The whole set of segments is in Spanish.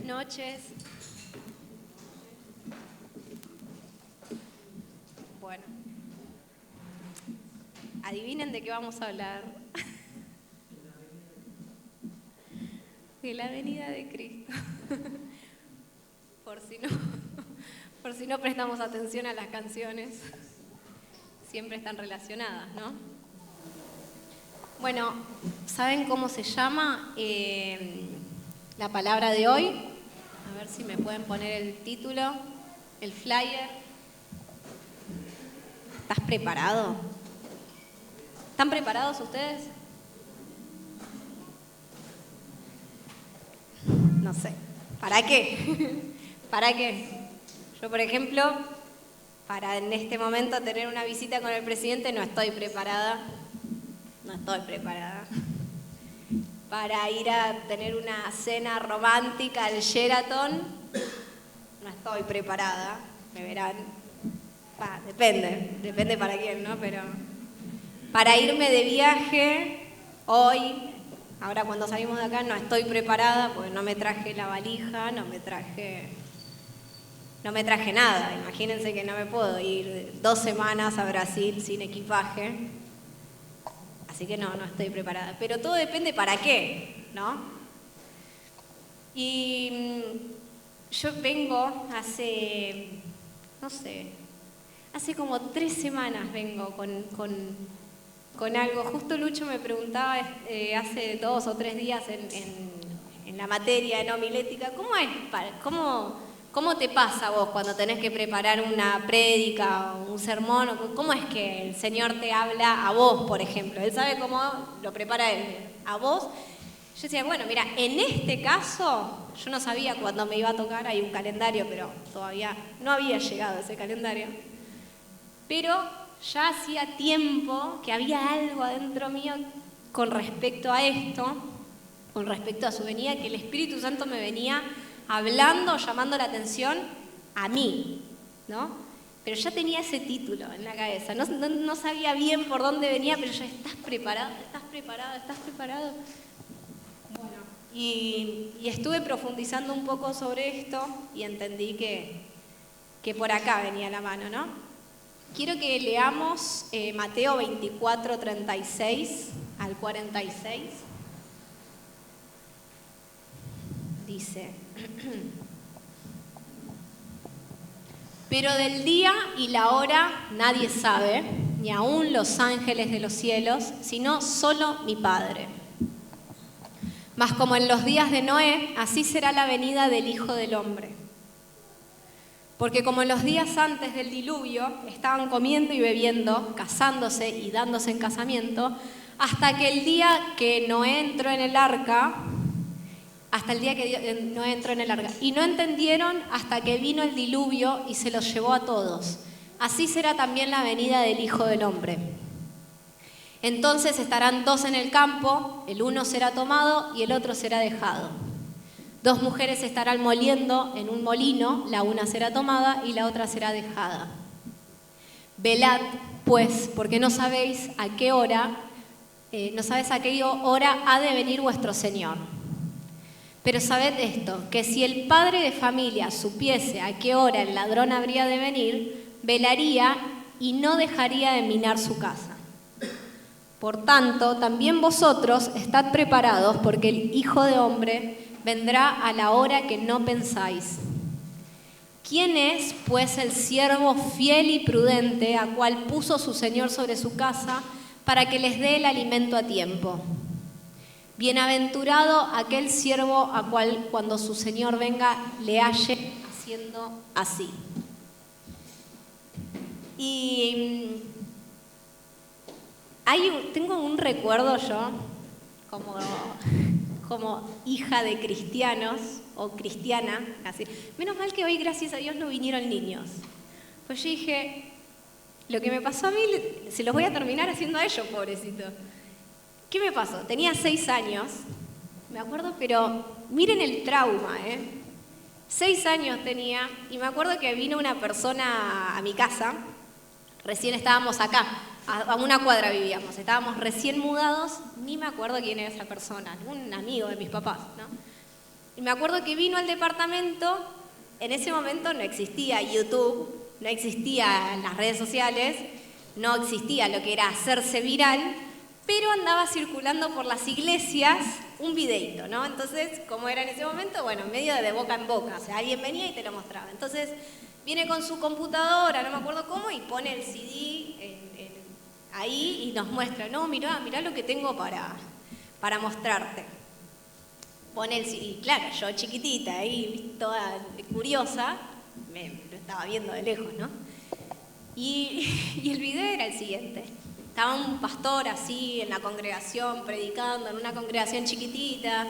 noches. Bueno, adivinen de qué vamos a hablar. De la venida de Cristo. Por si no prestamos atención a las canciones, siempre están relacionadas, ¿no? Bueno, ¿saben cómo se llama la palabra de hoy? A ver si me pueden poner el título, el flyer. ¿Estás preparado? ¿Están preparados ustedes? No sé. ¿Para qué? ¿Para qué? Yo, por ejemplo, para en este momento tener una visita con el presidente no estoy preparada. No estoy preparada. Para ir a tener una cena romántica al Sheraton, no estoy preparada. Me verán. Depende para quién, ¿no? Pero para irme de viaje hoy, ahora cuando salimos de acá, no estoy preparada porque no me traje la valija, no me traje nada. Imagínense que no me puedo ir 2 semanas a Brasil sin equipaje. Así que no estoy preparada. Pero todo depende para qué, ¿no? Y yo vengo hace como 3 semanas vengo con algo. Justo Lucho me preguntaba hace 2 o 3 días en la materia de homilética, ¿cómo te pasa a vos cuando tenés que preparar una prédica o un sermón? ¿Cómo es que el Señor te habla a vos, por ejemplo? Él sabe cómo lo prepara Él. A vos, yo decía, bueno, mira, en este caso, yo no sabía cuándo me iba a tocar, hay un calendario, pero todavía no había llegado ese calendario. Pero ya hacía tiempo que había algo adentro mío con respecto a esto, con respecto a su venida, que el Espíritu Santo me venía hablando, llamando la atención a mí, ¿no? Pero ya tenía ese título en la cabeza, no sabía bien por dónde venía, pero ya ¿estás preparado? ¿Estás preparado? ¿Estás preparado? Bueno, y estuve profundizando un poco sobre esto y entendí que por acá venía la mano, ¿no? Quiero que leamos Mateo 24, 36 al 46. Dice: pero del día y la hora nadie sabe, ni aun los ángeles de los cielos, sino solo mi Padre. Mas como en los días de Noé, así será la venida del Hijo del Hombre. Porque como en los días antes del diluvio, estaban comiendo y bebiendo, casándose y dándose en casamiento, hasta el día que Noé entró en el arca. Y no entendieron hasta que vino el diluvio y se los llevó a todos. Así será también la venida del Hijo del Hombre. Entonces estarán 2 en el campo, el uno será tomado y el otro será dejado. 2 mujeres estarán moliendo en un molino, la una será tomada y la otra será dejada. Velad, pues, porque no sabéis a qué hora ha de venir vuestro Señor. Pero sabed esto, que si el padre de familia supiese a qué hora el ladrón habría de venir, velaría y no dejaría de minar su casa. Por tanto, también vosotros estad preparados, porque el Hijo de Hombre vendrá a la hora que no pensáis. ¿Quién es, pues, el siervo fiel y prudente, a cual puso su Señor sobre su casa, para que les dé el alimento a tiempo? Bienaventurado aquel siervo a cual cuando su Señor venga le halle haciendo así. Y tengo un recuerdo yo, como hija de cristianos, o cristiana, casi. Menos mal que hoy, gracias a Dios, no vinieron niños. Pues yo dije, lo que me pasó a mí, se los voy a terminar haciendo a ellos, pobrecitos. ¿Qué me pasó? Tenía 6 años, me acuerdo, pero miren el trauma, 6 años tenía, y me acuerdo que vino una persona a mi casa, recién estábamos acá, a una cuadra vivíamos, estábamos recién mudados, ni me acuerdo quién era esa persona, un amigo de mis papás, ¿no? Y me acuerdo que vino al departamento, en ese momento no existía YouTube, no existían las redes sociales, no existía lo que era hacerse viral, pero andaba circulando por las iglesias un videíto, ¿no? Entonces, como era en ese momento, bueno, medio de boca en boca, o sea, alguien venía y te lo mostraba. Entonces, viene con su computadora, no me acuerdo cómo, y pone el CD ahí y nos muestra, no, mirá lo que tengo para mostrarte. Pone el CD, claro, yo chiquitita ahí, toda curiosa, lo estaba viendo de lejos, ¿no? Y el video era el siguiente. Estaba un pastor así en la congregación, predicando, en una congregación chiquitita,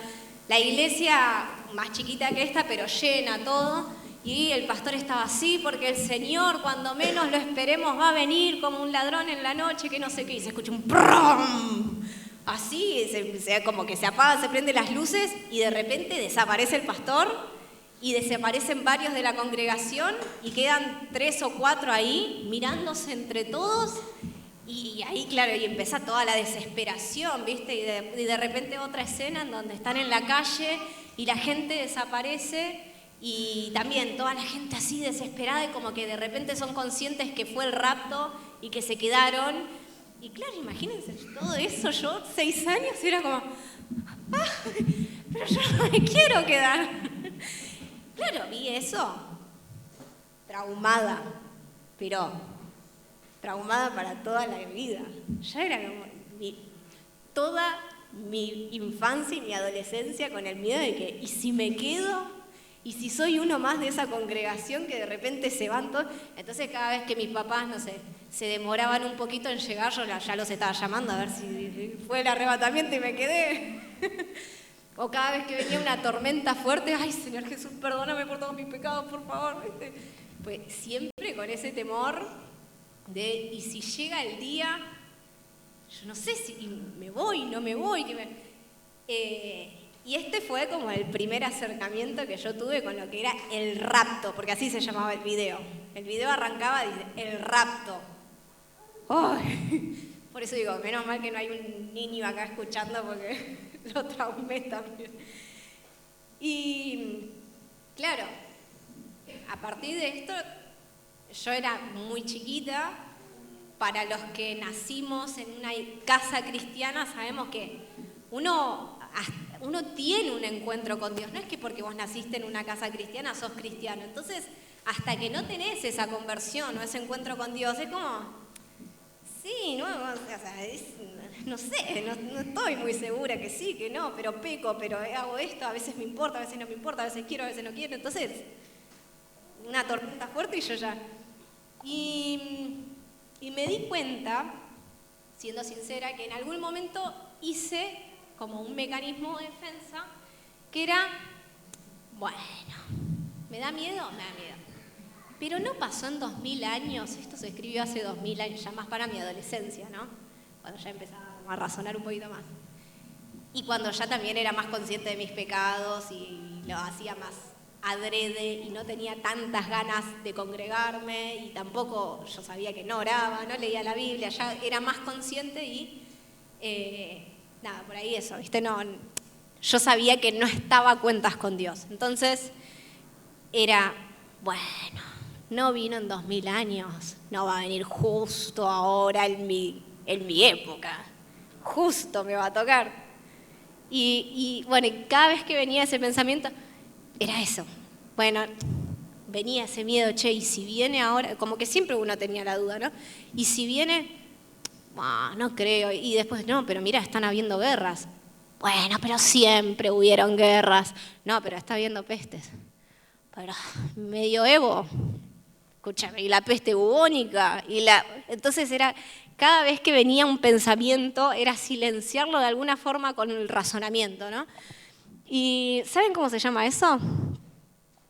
la iglesia más chiquita que esta, pero llena todo, y el pastor estaba así porque el Señor, cuando menos lo esperemos, va a venir como un ladrón en la noche, que no sé qué, y se escucha un ¡prum! Así, como que se apagan, se prenden las luces, y de repente desaparece el pastor, y desaparecen varios de la congregación, y quedan 3 o 4 ahí, mirándose entre todos. Y ahí, claro, y empieza toda la desesperación, ¿viste? Y de repente otra escena en donde están en la calle y la gente desaparece y también toda la gente así desesperada y como que de repente son conscientes que fue el rapto y que se quedaron. Y claro, imagínense todo eso, yo 6 años era como, pero yo no me quiero quedar. Claro, vi eso, traumada, pero traumada para toda la vida. Ya era como toda mi infancia y mi adolescencia con el miedo de que, ¿y si me quedo? ¿Y si soy uno más de esa congregación que de repente se van todos? Entonces cada vez que mis papás, no sé, se demoraban un poquito en llegar, yo ya los estaba llamando a ver si fue el arrebatamiento y me quedé. O cada vez que venía una tormenta fuerte, ay, Señor Jesús, perdóname por todos mis pecados, por favor. ¿Viste? Pues siempre con ese temor de, y si llega el día, yo no sé si me voy, no me voy. Y este fue como el primer acercamiento que yo tuve con lo que era el rapto, porque así se llamaba el video. El video arrancaba, dice, el rapto. ¡Ay! Por eso digo, menos mal que no hay un niño acá escuchando porque lo traumé también. Y claro, a partir de esto, yo era muy chiquita. Para los que nacimos en una casa cristiana, sabemos que uno tiene un encuentro con Dios. No es que porque vos naciste en una casa cristiana sos cristiano. Entonces, hasta que no tenés esa conversión o ese encuentro con Dios, es como, sí, no, o sea, no sé, no estoy muy segura que sí, que no, pero peco, pero hago esto, a veces me importa, a veces no me importa, a veces quiero, a veces no quiero. Entonces, una tormenta fuerte y yo ya. Y me di cuenta, siendo sincera, que en algún momento hice como un mecanismo de defensa que era, bueno, ¿me da miedo? Me da miedo. Pero no pasó en 2000 años, esto se escribió hace 2000 años, ya más para mi adolescencia, ¿no? Cuando ya empezaba a razonar un poquito más. Y cuando ya también era más consciente de mis pecados y lo hacía más adrede y no tenía tantas ganas de congregarme y tampoco yo sabía que no oraba, no leía la Biblia, ya era más consciente y nada, por ahí eso, ¿viste? No, yo sabía que no estaba a cuentas con Dios. Entonces era, bueno, no vino en 2000 años, no va a venir justo ahora en mi época, justo me va a tocar. Y bueno, cada vez que venía ese pensamiento, era eso. Bueno, venía ese miedo, che, y si viene ahora, como que siempre uno tenía la duda, ¿no? Y si viene, no creo. Y después, no, pero mira, están habiendo guerras. Bueno, pero siempre hubieron guerras. No, pero está habiendo pestes. Pero medioevo, escúchame, y la peste bubónica, entonces era, cada vez que venía un pensamiento, era silenciarlo de alguna forma con el razonamiento, ¿no? ¿Y saben cómo se llama eso?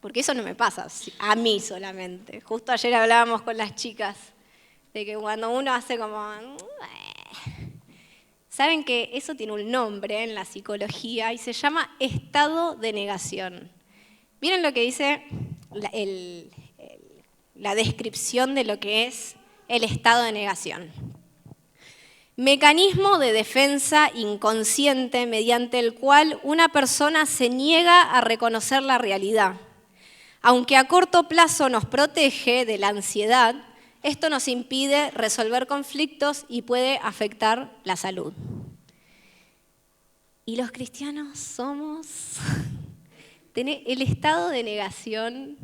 Porque eso no me pasa a mí solamente. Justo ayer hablábamos con las chicas de que cuando uno hace como... Saben que eso tiene un nombre en la psicología y se llama estado de negación. Miren lo que dice la descripción de lo que es el estado de negación. mecanismo de defensa inconsciente mediante el cual una persona se niega a reconocer la realidad. Aunque a corto plazo nos protege de la ansiedad, esto nos impide resolver conflictos y puede afectar la salud. Y los cristianos somos el estado de negación,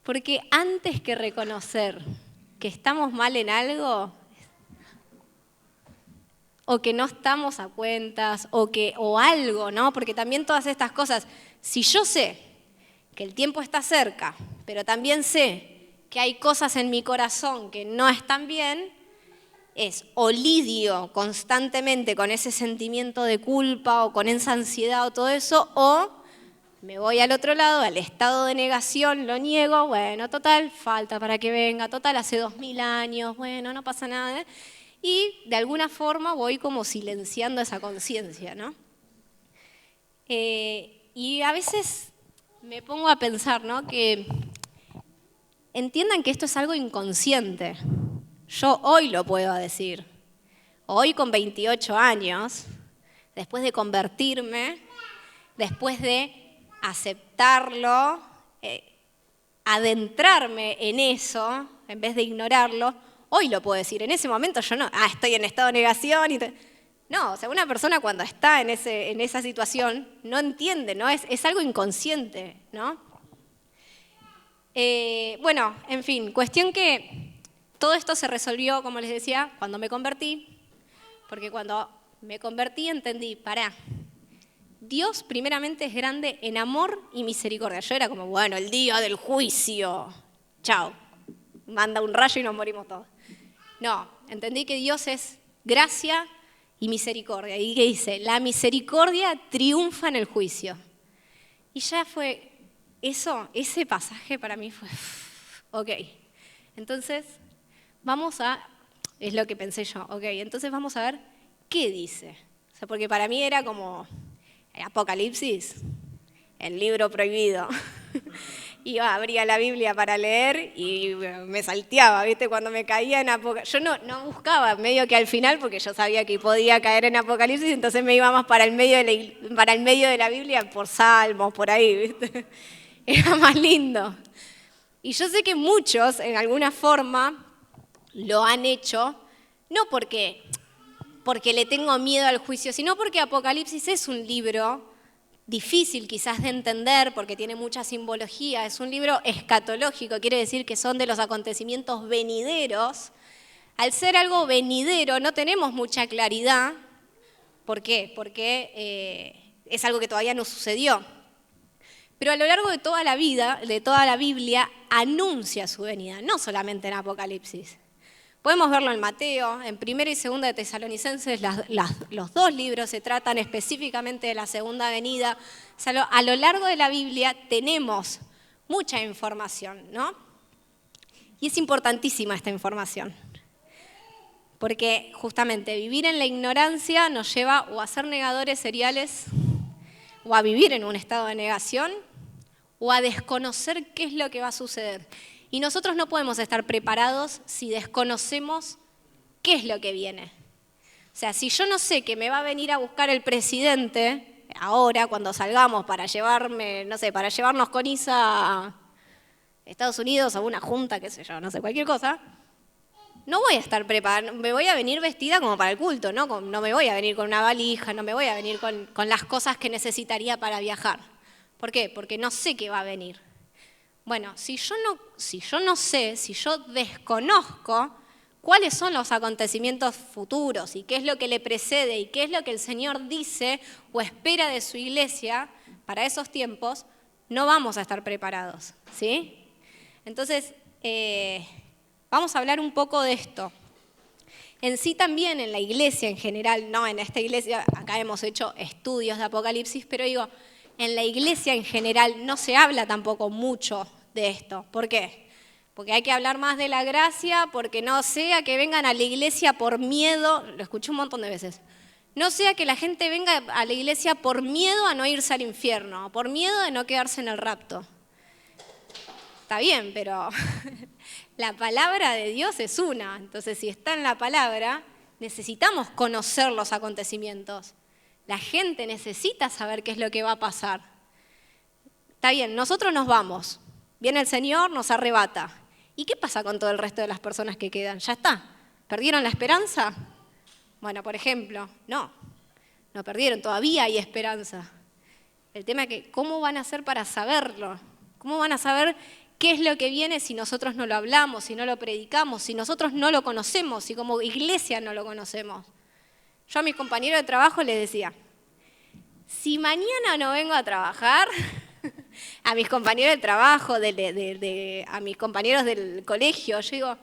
porque antes que reconocer que estamos mal en algo, o que no estamos a cuentas, o algo, ¿no? Porque también todas estas cosas, si yo sé que el tiempo está cerca, pero también sé que hay cosas en mi corazón que no están bien, es o lidio constantemente con ese sentimiento de culpa o con esa ansiedad o todo eso, o me voy al otro lado, al estado de negación, lo niego, bueno, total, falta para que venga, total, hace 2000 años, bueno, no pasa nada, y de alguna forma voy como silenciando esa conciencia, ¿no? Y a veces me pongo a pensar, ¿no? Que entiendan que esto es algo inconsciente. Yo hoy lo puedo decir. Hoy con 28 años, después de convertirme, después de aceptarlo, adentrarme en eso, en vez de ignorarlo, hoy lo puedo decir. En ese momento yo no, estoy en estado de negación. No, o sea, una persona cuando está en esa situación no entiende, ¿no? Es algo inconsciente, ¿no? Bueno, en fin, cuestión que todo esto se resolvió, como les decía, cuando me convertí, porque cuando me convertí entendí, Dios primeramente es grande en amor y misericordia. Yo era como, bueno, el día del juicio, chao, manda un rayo y nos morimos todos. No, entendí que Dios es gracia y misericordia. ¿Y qué dice? La misericordia triunfa en el juicio. Y ya fue eso, ese pasaje para mí fue, ok, entonces es lo que pensé yo, ok, entonces vamos a ver qué dice. O sea, porque para mí era como Apocalipsis, el libro prohibido. Abría la Biblia para leer y me salteaba, ¿viste? Cuando me caía en Apocalipsis. Yo no buscaba medio que al final, porque yo sabía que podía caer en Apocalipsis, entonces me iba más para el medio de la Biblia, por Salmos, por ahí, ¿viste? Era más lindo. Y yo sé que muchos, en alguna forma, lo han hecho, no porque le tengo miedo al juicio, sino porque Apocalipsis es un libro difícil quizás de entender porque tiene mucha simbología, es un libro escatológico, quiere decir que son de los acontecimientos venideros. Al ser algo venidero no tenemos mucha claridad. ¿Por qué? Porque es algo que todavía no sucedió. Pero a lo largo de toda la vida, de toda la Biblia, anuncia su venida, no solamente en Apocalipsis. Podemos verlo en Mateo, en 1 y 2 de Tesalonicenses, los dos libros se tratan específicamente de la segunda venida. O sea, a lo largo de la Biblia tenemos mucha información, ¿no? Y es importantísima esta información, porque justamente vivir en la ignorancia nos lleva o a ser negadores seriales, o a vivir en un estado de negación, o a desconocer qué es lo que va a suceder. Y nosotros no podemos estar preparados si desconocemos qué es lo que viene. O sea, si yo no sé que me va a venir a buscar el presidente, ahora cuando salgamos para llevarnos con Isa a Estados Unidos a una junta, qué sé yo, no sé, cualquier cosa, no voy a estar preparada, me voy a venir vestida como para el culto, ¿no? No me voy a venir con una valija, no me voy a venir con las cosas que necesitaría para viajar. ¿Por qué? Porque no sé qué va a venir. Bueno, si yo no sé, si yo desconozco cuáles son los acontecimientos futuros y qué es lo que le precede y qué es lo que el Señor dice o espera de su iglesia para esos tiempos, no vamos a estar preparados, ¿sí? Entonces, vamos a hablar un poco de esto. En sí también en la iglesia en general, no en esta iglesia, acá hemos hecho estudios de Apocalipsis, pero digo, en la iglesia en general no se habla tampoco mucho de esto. ¿Por qué? Porque hay que hablar más de la gracia, porque no sea que vengan a la iglesia por miedo, lo escuché un montón de veces, no sea que la gente venga a la iglesia por miedo a no irse al infierno, por miedo de no quedarse en el rapto. Está bien, pero la palabra de Dios es una, entonces si está en la palabra, necesitamos conocer los acontecimientos. La gente necesita saber qué es lo que va a pasar. Está bien, nosotros nos vamos. Viene el Señor, nos arrebata. ¿Y qué pasa con todo el resto de las personas que quedan? ¿Ya está? ¿Perdieron la esperanza? Bueno, por ejemplo, no perdieron, todavía hay esperanza. El tema es que, ¿cómo van a hacer para saberlo? ¿Cómo van a saber qué es lo que viene si nosotros no lo hablamos, si no lo predicamos, si nosotros no lo conocemos, si como iglesia no lo conocemos? Yo a mis compañeros de trabajo les decía, si mañana no vengo a trabajar, a mis compañeros de trabajo, a mis compañeros del colegio, yo digo,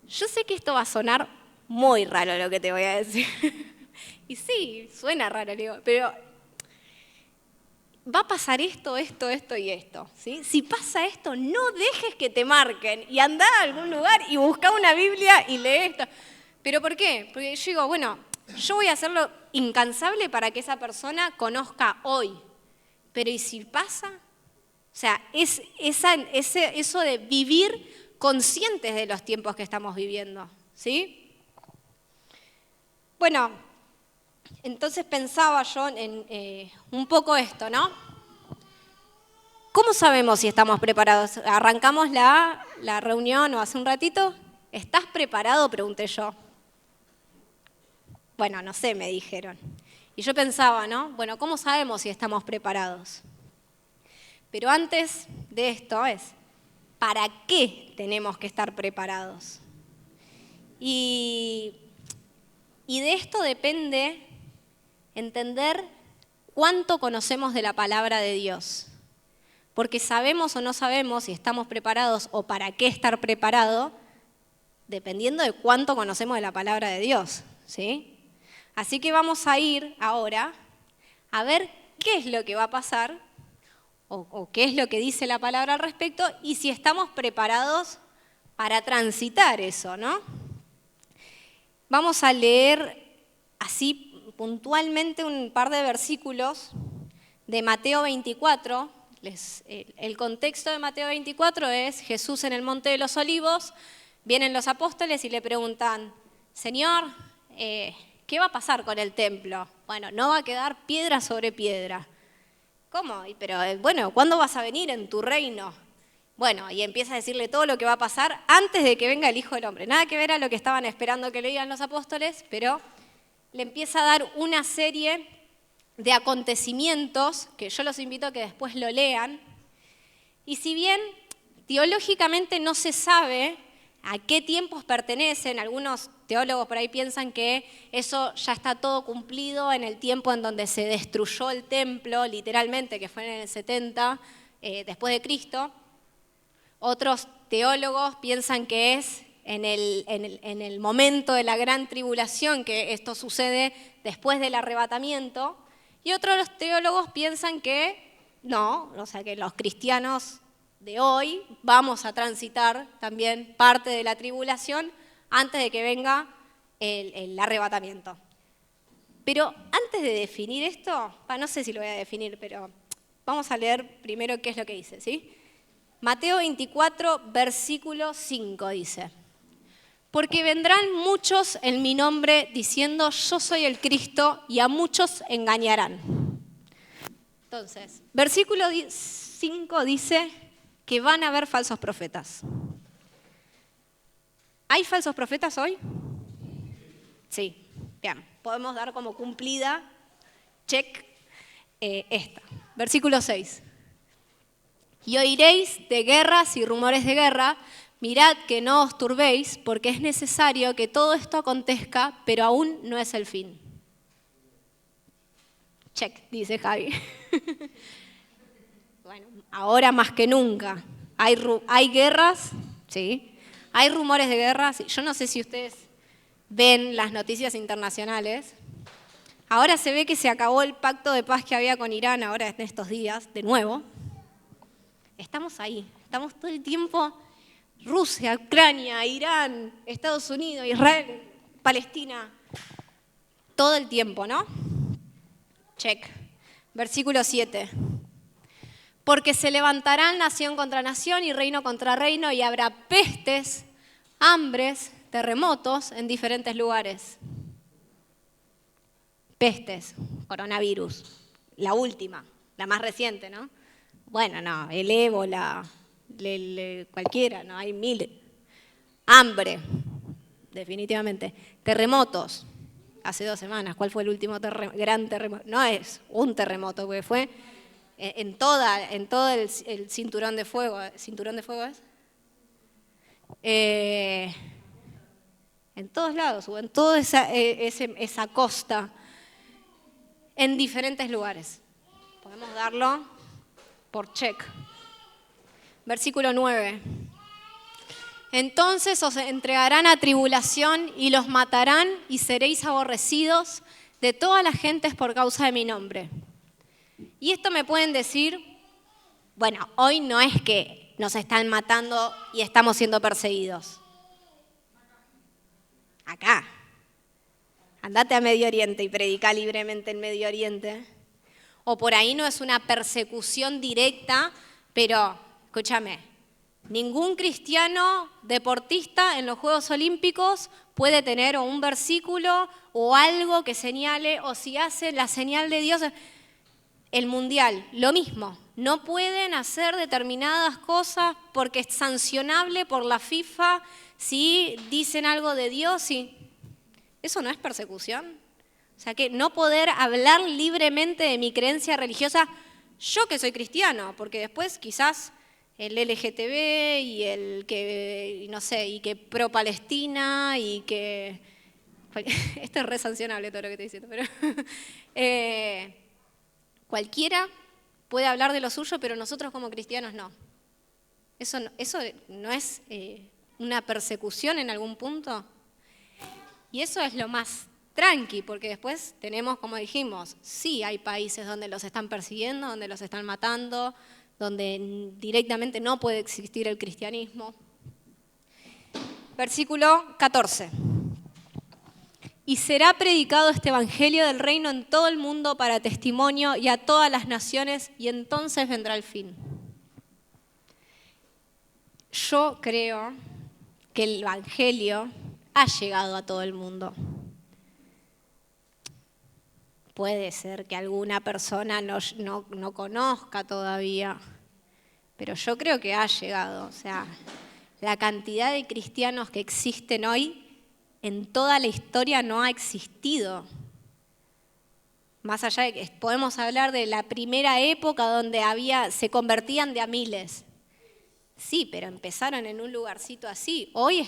yo sé que esto va a sonar muy raro lo que te voy a decir. Y sí, suena raro, digo, pero va a pasar esto y esto. ¿Sí? Si pasa esto, no dejes que te marquen y anda a algún lugar y busca una Biblia y lee esto. ¿Pero por qué? Porque yo digo, bueno, yo voy a hacerlo incansable para que esa persona conozca hoy. Pero ¿y si pasa? O sea, eso de vivir conscientes de los tiempos que estamos viviendo. ¿Sí? Bueno, entonces pensaba yo en un poco esto, ¿no? ¿Cómo sabemos si estamos preparados? Arrancamos la reunión o hace un ratito. ¿Estás preparado? Pregunté yo. Bueno, no sé, me dijeron. Y yo pensaba, ¿no? Bueno, ¿cómo sabemos si estamos preparados? Pero antes de esto es, ¿para qué tenemos que estar preparados? Y de esto depende entender cuánto conocemos de la palabra de Dios. Porque sabemos o no sabemos si estamos preparados o para qué estar preparado, dependiendo de cuánto conocemos de la palabra de Dios. ¿Sí? Así que vamos a ir ahora a ver qué es lo que va a pasar o qué es lo que dice la palabra al respecto y si estamos preparados para transitar eso, ¿no? Vamos a leer así puntualmente un par de versículos de Mateo 24. El contexto de Mateo 24 es Jesús en el Monte de los Olivos, vienen los apóstoles y le preguntan, Señor, ¿qué va a pasar con el templo? Bueno, no va a quedar piedra sobre piedra. ¿Cómo? Pero bueno, ¿cuándo vas a venir en tu reino? Bueno, y empieza a decirle todo lo que va a pasar antes de que venga el Hijo del Hombre. Nada que ver a lo que estaban esperando que le digan los apóstoles, pero le empieza a dar una serie de acontecimientos que yo los invito a que después lo lean. Y si bien teológicamente no se sabe a qué tiempos pertenecen, algunos teólogos por ahí piensan que eso ya está todo cumplido en el tiempo en donde se destruyó el templo, literalmente, que fue en el 70 después de Cristo. Otros teólogos piensan que es en el momento de la gran tribulación, que esto sucede después del arrebatamiento, y otros teólogos piensan que no, o sea que los cristianos de hoy vamos a transitar también parte de la tribulación antes de que venga el arrebatamiento. Pero antes de definir esto, no sé si lo voy a definir, pero vamos a leer primero qué es lo que dice, ¿sí? Mateo 24, versículo 5 dice, porque vendrán muchos en mi nombre diciendo yo soy el Cristo y a muchos engañarán. Entonces, versículo 5 dice que van a haber falsos profetas. ¿Hay falsos profetas hoy? Sí, bien, podemos dar como cumplida, check, esta. Versículo 6. Y oiréis de guerras y rumores de guerra, mirad que no os turbéis, porque es necesario que todo esto acontezca, pero aún no es el fin. Check, dice Javi. Bueno, ahora más que nunca. Hay guerras, ¿sí? Hay rumores de guerra. ¿Sí? Yo no sé si ustedes ven las noticias internacionales. Ahora se ve que se acabó el pacto de paz que había con Irán, ahora en estos días, de nuevo. Estamos ahí, estamos todo el tiempo, Rusia, Ucrania, Irán, Estados Unidos, Israel, Palestina, todo el tiempo, ¿no? Check. Versículo 7. Porque se levantarán nación contra nación y reino contra reino y habrá pestes, hambres, terremotos en diferentes lugares. Pestes, coronavirus, la última, la más reciente, ¿no? Bueno, no, el ébola, cualquiera, no, hay miles. Hambre, definitivamente. Terremotos, hace 2 semanas, ¿cuál fue el último gran terremoto? No es un terremoto, porque fue en todo el cinturón de fuego. ¿Cinturón de fuego es? En todos lados, en toda esa costa, en diferentes lugares. Podemos darlo por check. Versículo 9. Entonces os entregarán a tribulación y los matarán y seréis aborrecidos de todas las gentes por causa de mi nombre. Y esto me pueden decir, bueno, hoy no es que nos están matando y estamos siendo perseguidos. Acá. Andate a Medio Oriente y predica libremente en Medio Oriente. O por ahí no es una persecución directa, pero, escúchame, ningún cristiano deportista en los Juegos Olímpicos puede tener o un versículo o algo que señale, o si hace la señal de Dios. El Mundial, lo mismo. No pueden hacer determinadas cosas porque es sancionable por la FIFA si dicen algo de Dios. ¿Eso no es persecución? O sea, que no poder hablar libremente de mi creencia religiosa, yo que soy cristiano, porque después quizás el LGTB y el que, no sé, y que pro Palestina y que... Esto es re sancionable todo lo que estoy diciendo, pero... cualquiera puede hablar de lo suyo, pero nosotros como cristianos no. ¿Eso no es una persecución en algún punto? Y eso es lo más tranqui, porque después tenemos, como dijimos, sí hay países donde los están persiguiendo, donde los están matando, donde directamente no puede existir el cristianismo. Versículo 14. Y será predicado este evangelio del reino en todo el mundo para testimonio y a todas las naciones, y entonces vendrá el fin. Yo creo que el evangelio ha llegado a todo el mundo. Puede ser que alguna persona no conozca todavía, pero yo creo que ha llegado. O sea, la cantidad de cristianos que existen hoy en toda la historia no ha existido. Más allá de que podemos hablar de la primera época donde se convertían de a miles. Sí, pero empezaron en un lugarcito así. Hoy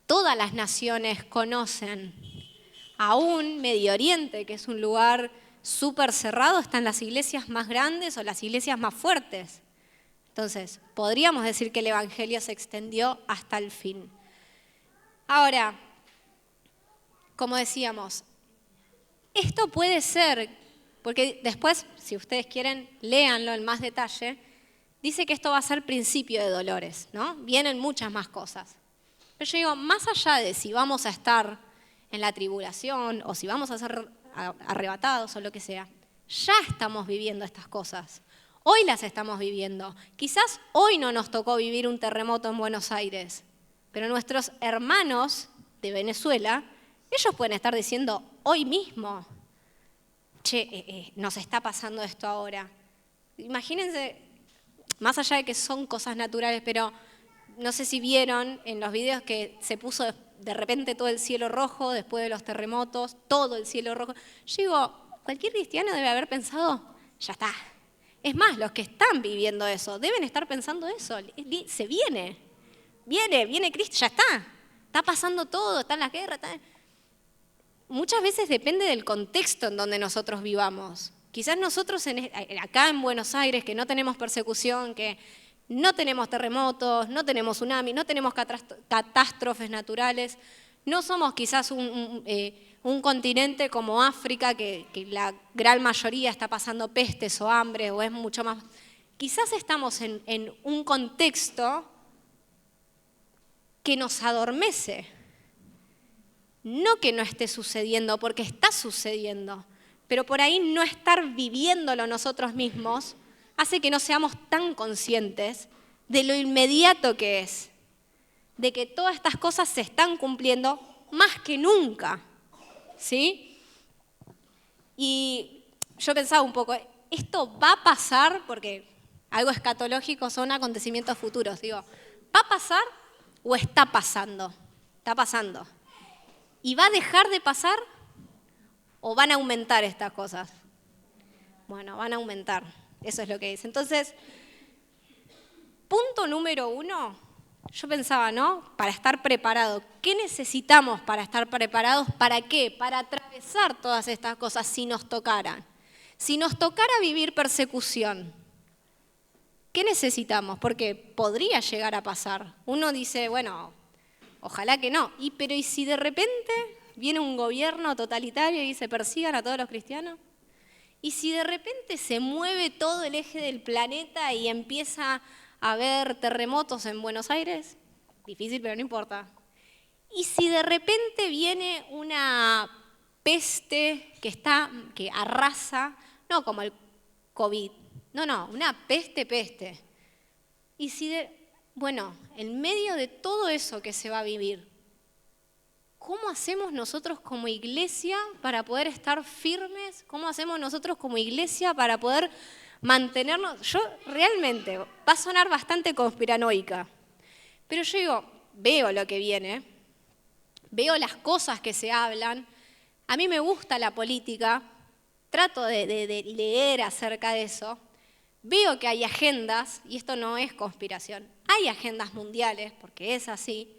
todas las naciones conocen. Aún Medio Oriente, que es un lugar súper cerrado, están las iglesias más grandes o las iglesias más fuertes. Entonces, podríamos decir que el evangelio se extendió hasta el fin. Ahora, como decíamos, esto puede ser, porque después, si ustedes quieren, léanlo en más detalle, dice que esto va a ser principio de dolores, ¿no? Vienen muchas más cosas. Pero yo digo, más allá de si vamos a estar en la tribulación o si vamos a ser arrebatados o lo que sea, ya estamos viviendo estas cosas. Hoy las estamos viviendo. Quizás hoy no nos tocó vivir un terremoto en Buenos Aires, pero nuestros hermanos de Venezuela, ellos pueden estar diciendo hoy mismo, nos está pasando esto ahora. Imagínense, más allá de que son cosas naturales, pero no sé si vieron en los videos que se puso de repente todo el cielo rojo después de los terremotos, todo el cielo rojo. Yo digo, cualquier cristiano debe haber pensado, ya está. Es más, los que están viviendo eso deben estar pensando eso, se viene Cristo, ya está pasando todo, están las guerras. Muchas veces depende del contexto en donde nosotros vivamos. Quizás nosotros acá en Buenos Aires, que no tenemos persecución, que no tenemos terremotos, no tenemos tsunamis, no tenemos catástrofes naturales, no somos quizás un continente como África, que la gran mayoría está pasando pestes o hambre, o es mucho más. Quizás estamos en un contexto que nos adormece. No que no esté sucediendo, porque está sucediendo, pero por ahí no estar viviéndolo nosotros mismos hace que no seamos tan conscientes de lo inmediato que es, de que todas estas cosas se están cumpliendo más que nunca, ¿sí? Y yo pensaba un poco, ¿esto va a pasar? Porque algo escatológico son acontecimientos futuros. Digo, ¿va a pasar o está pasando? Está pasando. ¿Y va a dejar de pasar o van a aumentar estas cosas? Bueno, van a aumentar. Eso es lo que dice. Entonces, punto número 1, yo pensaba, ¿no? Para estar preparado. ¿Qué necesitamos para estar preparados? ¿Para qué? Para atravesar todas estas cosas si nos tocaran. Si nos tocara vivir persecución, ¿qué necesitamos? Porque podría llegar a pasar. Uno dice, bueno, ojalá que no. Pero ¿y si de repente viene un gobierno totalitario y dice, persigan a todos los cristianos? ¿Y si de repente se mueve todo el eje del planeta y empieza a haber terremotos en Buenos Aires? Difícil, pero no importa. ¿Y si de repente viene una peste que arrasa, no como el COVID, no, una peste? Y si bueno, en medio de todo eso que se va a vivir, ¿cómo hacemos nosotros como iglesia para poder estar firmes? ¿Cómo hacemos nosotros como iglesia para poder mantenernos? Yo realmente, va a sonar bastante conspiranoica, pero yo digo, veo lo que viene, veo las cosas que se hablan, a mí me gusta la política, trato de leer acerca de eso, veo que hay agendas, y esto no es conspiración, hay agendas mundiales, porque es así.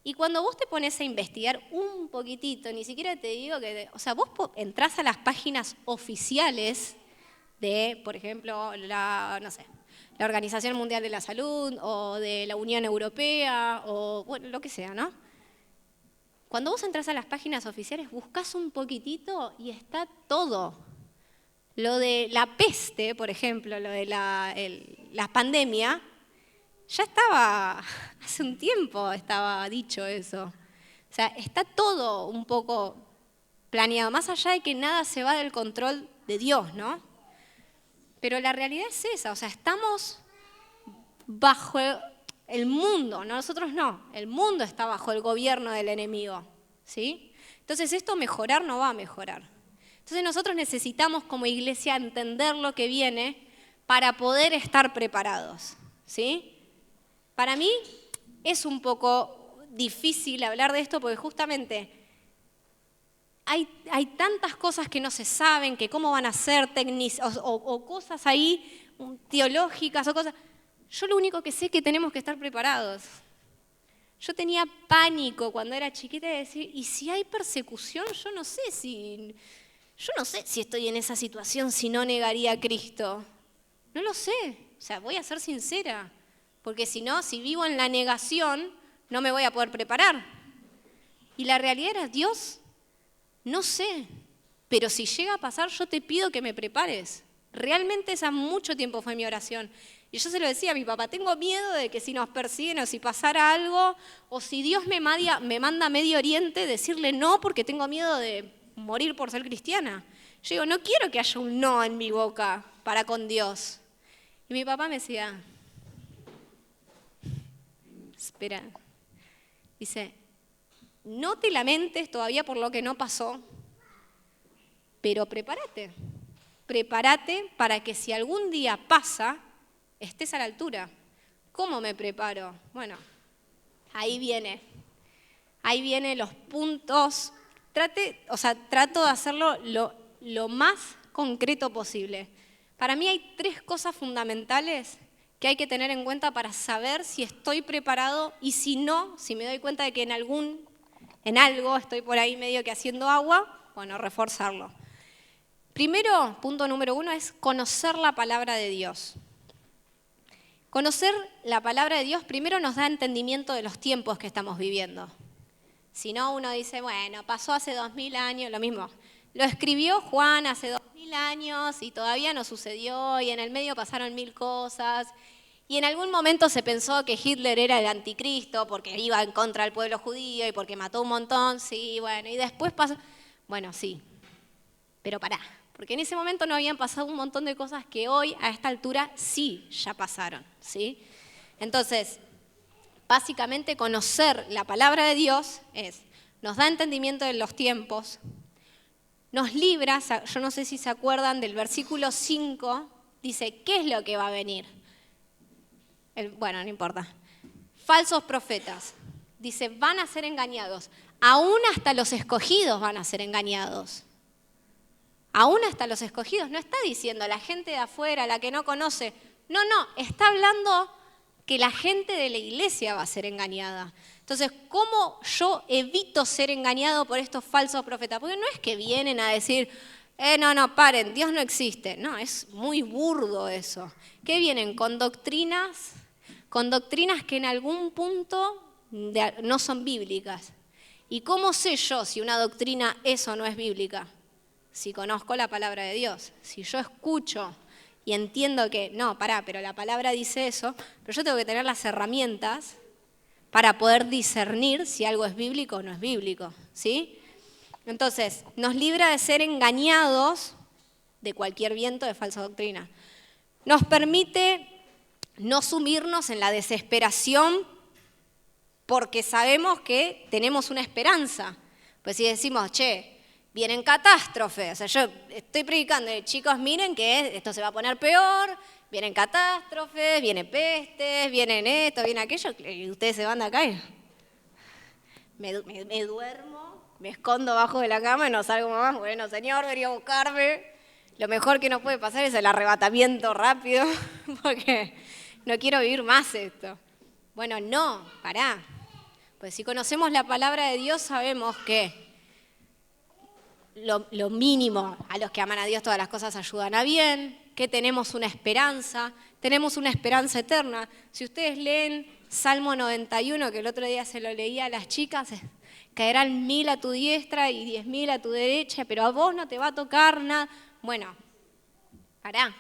Y cuando vos te pones a investigar un poquitito, ni siquiera te digo que, o sea, vos entrás a las páginas oficiales de, por ejemplo, la Organización Mundial de la Salud o de la Unión Europea o, bueno, lo que sea, ¿no? Cuando vos entrás a las páginas oficiales, buscás un poquitito y está todo. Lo de la peste, por ejemplo, lo de la pandemia, ya estaba, hace un tiempo estaba dicho eso. O sea, está todo un poco planeado, más allá de que nada se va del control de Dios, ¿no? Pero la realidad es esa, o sea, estamos bajo el mundo, nosotros no, el mundo está bajo el gobierno del enemigo, ¿sí? Entonces esto mejorar no va a mejorar. Entonces nosotros necesitamos como iglesia entender lo que viene para poder estar preparados, ¿sí? Para mí es un poco difícil hablar de esto porque justamente hay tantas cosas que no se saben, que cómo van a ser o cosas ahí teológicas o cosas. Yo lo único que sé es que tenemos que estar preparados. Yo tenía pánico cuando era chiquita de decir, ¿y si hay persecución? Yo no sé si estoy en esa situación, si no negaría a Cristo. No lo sé, o sea, voy a ser sincera. Porque si no, si vivo en la negación, no me voy a poder preparar. Y la realidad era, Dios, no sé, pero si llega a pasar, yo te pido que me prepares. Realmente esa mucho tiempo fue mi oración. Y yo se lo decía a mi papá, tengo miedo de que si nos persiguen o si pasara algo, o si Dios me manda a Medio Oriente, decirle no porque tengo miedo de morir por ser cristiana. Yo digo, no quiero que haya un no en mi boca para con Dios. Y mi papá me decía, espera, dice, no te lamentes todavía por lo que no pasó, pero prepárate para que si algún día pasa, estés a la altura. ¿Cómo me preparo? Bueno, ahí viene los puntos, trato de hacerlo lo más concreto posible. Para mí hay 3 cosas fundamentales que hay que tener en cuenta para saber si estoy preparado y si no, si me doy cuenta de que en algo estoy por ahí medio que haciendo agua, bueno, reforzarlo. Primero, punto número 1 es conocer la palabra de Dios. Conocer la palabra de Dios primero nos da entendimiento de los tiempos que estamos viviendo. Si no, uno dice, bueno, pasó hace 2000 años, lo mismo. Lo escribió Juan hace 2000 años y todavía no sucedió y en el medio pasaron 1000 cosas. Y en algún momento se pensó que Hitler era el anticristo porque iba en contra del pueblo judío y porque mató un montón, sí, bueno, y después pasó. Bueno, sí, pero pará, porque en ese momento no habían pasado un montón de cosas que hoy, a esta altura, sí ya pasaron, ¿sí? Entonces, Básicamente conocer la palabra de Dios nos da entendimiento de los tiempos, nos libra, yo no sé si se acuerdan del versículo 5, dice, ¿qué es lo que va a venir? Bueno, no importa. Falsos profetas, dice, van a ser engañados. Aún hasta los escogidos van a ser engañados. Aún hasta los escogidos. No está diciendo la gente de afuera, la que no conoce. No, está hablando que la gente de la iglesia va a ser engañada. Entonces, ¿cómo yo evito ser engañado por estos falsos profetas? Porque no es que vienen a decir, no, paren, Dios no existe. No, es muy burdo eso. ¿Qué vienen? Con doctrinas que en algún punto no son bíblicas. ¿Y cómo sé yo si una doctrina es o no es bíblica? Si conozco la palabra de Dios. Si yo escucho y entiendo que, no, pero la palabra dice eso, pero yo tengo que tener las herramientas para poder discernir si algo es bíblico o no es bíblico, ¿sí? Entonces, nos libra de ser engañados de cualquier viento de falsa doctrina. Nos permite no sumirnos en la desesperación porque sabemos que tenemos una esperanza. Pues si decimos, vienen catástrofes, o sea, yo estoy predicando, chicos, miren que esto se va a poner peor, vienen catástrofes, vienen pestes, vienen esto, viene aquello, y ustedes se van de acá y me duermo, me escondo bajo de la cama y no salgo más. Bueno, Señor, venía a buscarme. Lo mejor que nos puede pasar es el arrebatamiento rápido, porque no quiero vivir más esto. Bueno, no, pará. Pues si conocemos la palabra de Dios sabemos que lo mínimo, a los que aman a Dios todas las cosas ayudan a bien, que tenemos una esperanza eterna. Si ustedes leen Salmo 91, que el otro día se lo leía a las chicas, caerán 1000 a tu diestra y 10.000 a tu derecha, pero a vos no te va a tocar nada. Bueno, pará.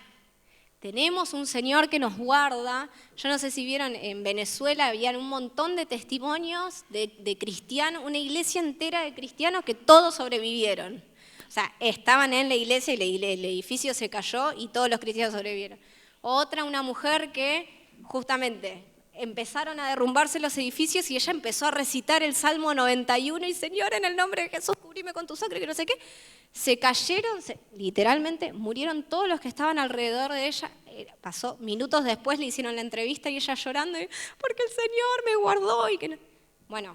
Tenemos un Señor que nos guarda. Yo no sé si vieron, en Venezuela habían un montón de testimonios de cristianos, una iglesia entera de cristianos que todos sobrevivieron. O sea, estaban en la iglesia y el edificio se cayó y todos los cristianos sobrevivieron. Otra, una mujer que justamente empezaron a derrumbarse los edificios y ella empezó a recitar el Salmo 91 y Señor, en el nombre de Jesús, cubrime con tu sangre, que no sé qué. Se cayeron, literalmente murieron todos los que estaban alrededor de ella. Pasó minutos después, le hicieron la entrevista y ella llorando, porque el Señor me guardó. Y que no. Bueno,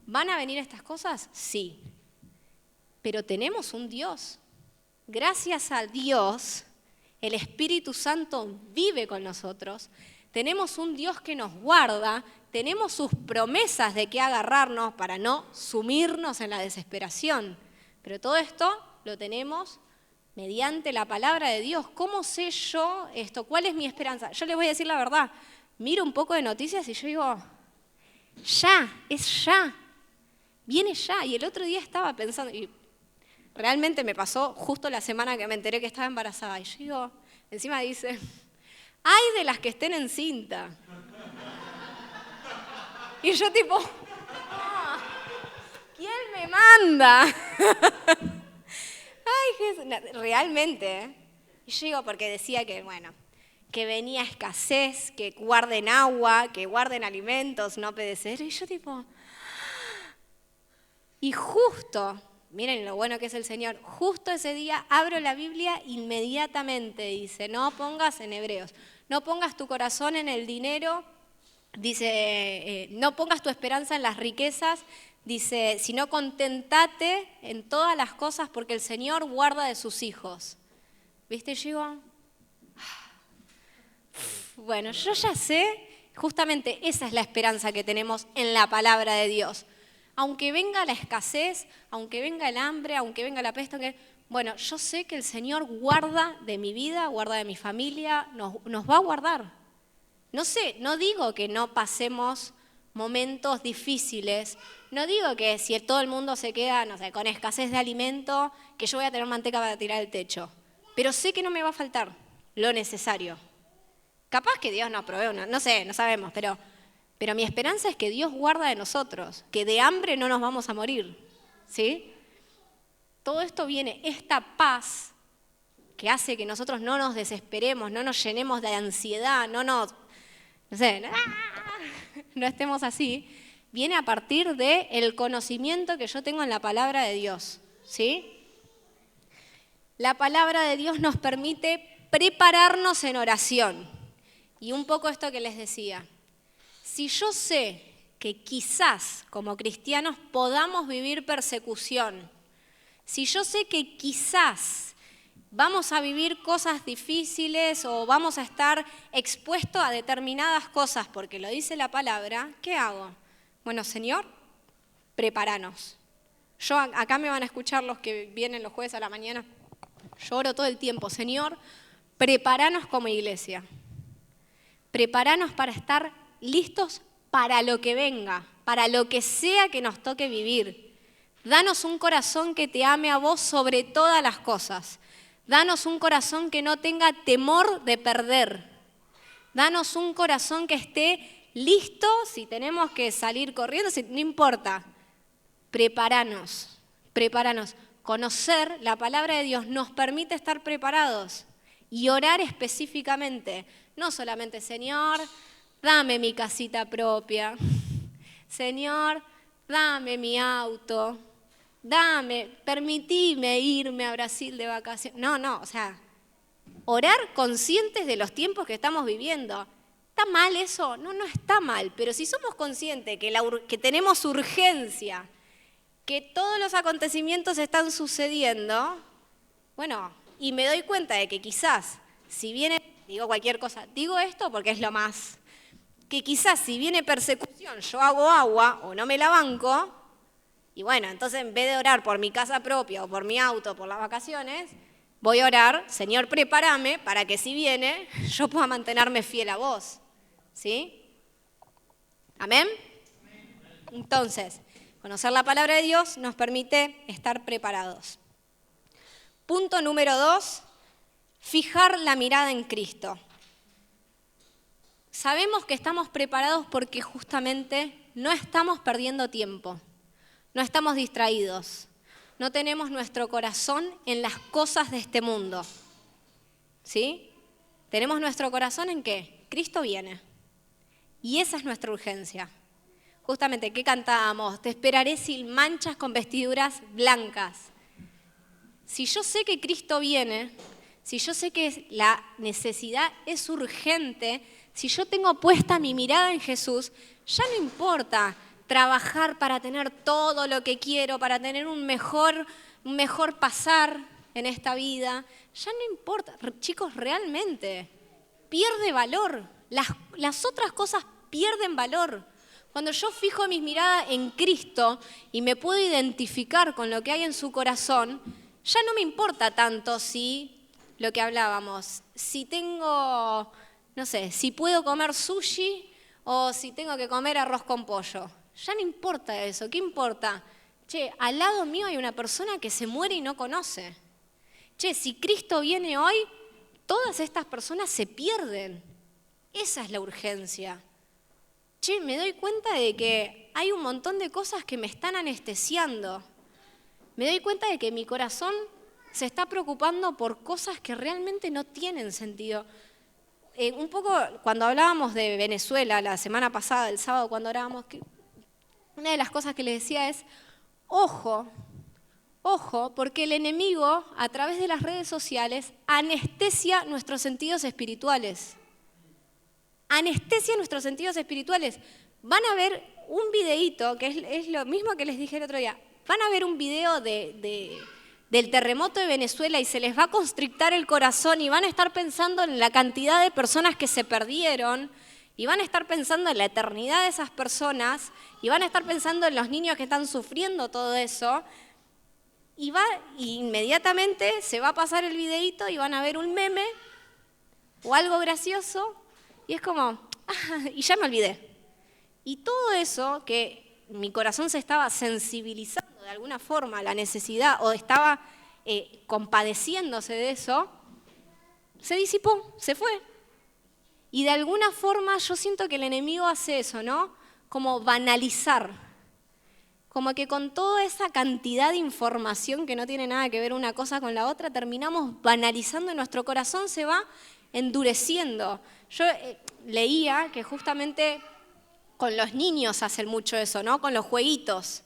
¿van a venir estas cosas? Sí. Pero tenemos un Dios. Gracias a Dios, el Espíritu Santo vive con nosotros. Tenemos un Dios que nos guarda, tenemos sus promesas de qué agarrarnos para no sumirnos en la desesperación. Pero todo esto lo tenemos mediante la palabra de Dios. ¿Cómo sé yo esto? ¿Cuál es mi esperanza? Yo les voy a decir la verdad. Miro un poco de noticias y yo digo, es ya. Viene ya. Y el otro día estaba pensando, y realmente me pasó justo la semana que me enteré que estaba embarazada. Y yo digo, encima dice, ¡ay de las que estén en cinta! Y yo tipo, ¿quién me manda? Ay, Jesús, realmente. Y yo digo, porque decía que, que venía escasez, que guarden agua, que guarden alimentos, no perecer. Y yo tipo, y justo, miren lo bueno que es el Señor, justo ese día abro la Biblia inmediatamente, dice, no pongas en Hebreos, no pongas tu corazón en el dinero, dice, no pongas tu esperanza en las riquezas, dice, sino contentate en todas las cosas porque el Señor guarda de sus hijos. ¿Viste, Chivo? Bueno, yo ya sé, justamente esa es la esperanza que tenemos en la palabra de Dios. Aunque venga la escasez, aunque venga el hambre, aunque venga la peste, yo sé que el Señor guarda de mi vida, guarda de mi familia, nos va a guardar. No sé, no digo que no pasemos momentos difíciles, no digo que si todo el mundo se queda, con escasez de alimento, que yo voy a tener manteca para tirar el techo, pero sé que no me va a faltar lo necesario. Capaz que Dios nos provee, no sé, no sabemos, pero mi esperanza es que Dios guarda de nosotros, que de hambre no nos vamos a morir, ¿sí? Todo esto viene, esta paz que hace que nosotros no nos desesperemos, no nos llenemos de ansiedad, no estemos así, viene a partir del conocimiento que yo tengo en la palabra de Dios, ¿sí? La palabra de Dios nos permite prepararnos en oración. Y un poco esto que les decía. Si yo sé que quizás como cristianos podamos vivir persecución, si yo sé que quizás vamos a vivir cosas difíciles o vamos a estar expuestos a determinadas cosas porque lo dice la palabra, ¿qué hago? Bueno, Señor, prepáranos. Yo acá me van a escuchar los que vienen los jueves a la mañana. Yo oro todo el tiempo, Señor, prepáranos como iglesia. Prepáranos para estar listos para lo que venga, para lo que sea que nos toque vivir. Danos un corazón que te ame a vos sobre todas las cosas. Danos un corazón que no tenga temor de perder. Danos un corazón que esté listo si tenemos que salir corriendo, no importa. Prepáranos, prepáranos. Conocer la palabra de Dios nos permite estar preparados y orar específicamente. No solamente, Señor, dame mi casita propia. Señor, dame mi auto. Permitime irme a Brasil de vacaciones. No, o sea, orar conscientes de los tiempos que estamos viviendo. ¿Está mal eso? No está mal, pero si somos conscientes que tenemos urgencia, que todos los acontecimientos están sucediendo, bueno, y me doy cuenta de que quizás, si viene, digo cualquier cosa, digo esto porque es lo más, que quizás si viene persecución, yo hago agua o no me la banco, y bueno, entonces en vez de orar por mi casa propia o por mi auto, por las vacaciones, voy a orar, Señor, prepárame para que si viene, yo pueda mantenerme fiel a vos, ¿sí? ¿Amén? Entonces, conocer la palabra de Dios nos permite estar preparados. Punto número 2, fijar la mirada en Cristo. Sabemos que estamos preparados porque justamente no estamos perdiendo tiempo, no estamos distraídos, no tenemos nuestro corazón en las cosas de este mundo. ¿Sí? Tenemos nuestro corazón en ¿qué? Cristo viene. Y esa es nuestra urgencia. Justamente, ¿qué cantábamos? Te esperaré sin manchas con vestiduras blancas. Si yo sé que Cristo viene, si yo sé que la necesidad es urgente, si yo tengo puesta mi mirada en Jesús, ya no importa trabajar para tener todo lo que quiero, para tener un mejor pasar en esta vida. Ya no importa, chicos, realmente pierde valor. Las otras cosas pierden valor. Cuando yo fijo mis miradas en Cristo y me puedo identificar con lo que hay en su corazón, ya no me importa tanto si, lo que hablábamos, si tengo, no sé, si puedo comer sushi o si tengo que comer arroz con pollo. Ya no importa eso, ¿qué importa? Che, al lado mío hay una persona que se muere y no conoce. Che, si Cristo viene hoy, todas estas personas se pierden. Esa es la urgencia. Che, me doy cuenta de que hay un montón de cosas que me están anestesiando. Me doy cuenta de que mi corazón se está preocupando por cosas que realmente no tienen sentido. Un poco cuando hablábamos de Venezuela la semana pasada, el sábado cuando orábamos, una de las cosas que les decía es, ojo, porque el enemigo a través de las redes sociales anestesia nuestros sentidos espirituales. Anestesia nuestros sentidos espirituales. Van a ver un videíto, que es lo mismo que les dije el otro día, van a ver un video del terremoto de Venezuela y se les va a constrictar el corazón y van a estar pensando en la cantidad de personas que se perdieron y van a estar pensando en la eternidad de esas personas y van a estar pensando en los niños que están sufriendo todo eso y inmediatamente se va a pasar el videíto y van a ver un meme o algo gracioso y es como, y ya me olvidé. Y todo eso que mi corazón se estaba sensibilizando de alguna forma a la necesidad o estaba compadeciéndose de eso, se disipó, se fue. Y de alguna forma yo siento que el enemigo hace eso, ¿no? Como banalizar. Como que con toda esa cantidad de información que no tiene nada que ver una cosa con la otra, terminamos banalizando y nuestro corazón se va endureciendo. Yo leía que justamente con los niños hacen mucho eso, ¿no? Con los jueguitos.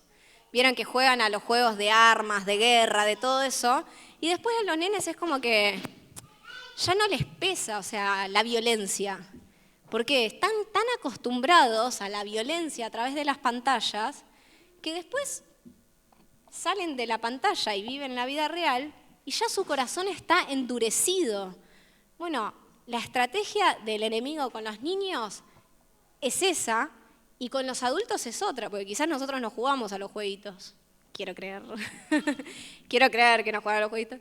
Vieron que juegan a los juegos de armas, de guerra, de todo eso. Y después a los nenes es como que ya no les pesa, o sea, la violencia. Porque están tan acostumbrados a la violencia a través de las pantallas que después salen de la pantalla y viven la vida real y ya su corazón está endurecido. Bueno, la estrategia del enemigo con los niños es esa y con los adultos es otra, porque quizás nosotros no jugamos a los jueguitos. Quiero creer. Quiero creer que no jugamos a los jueguitos.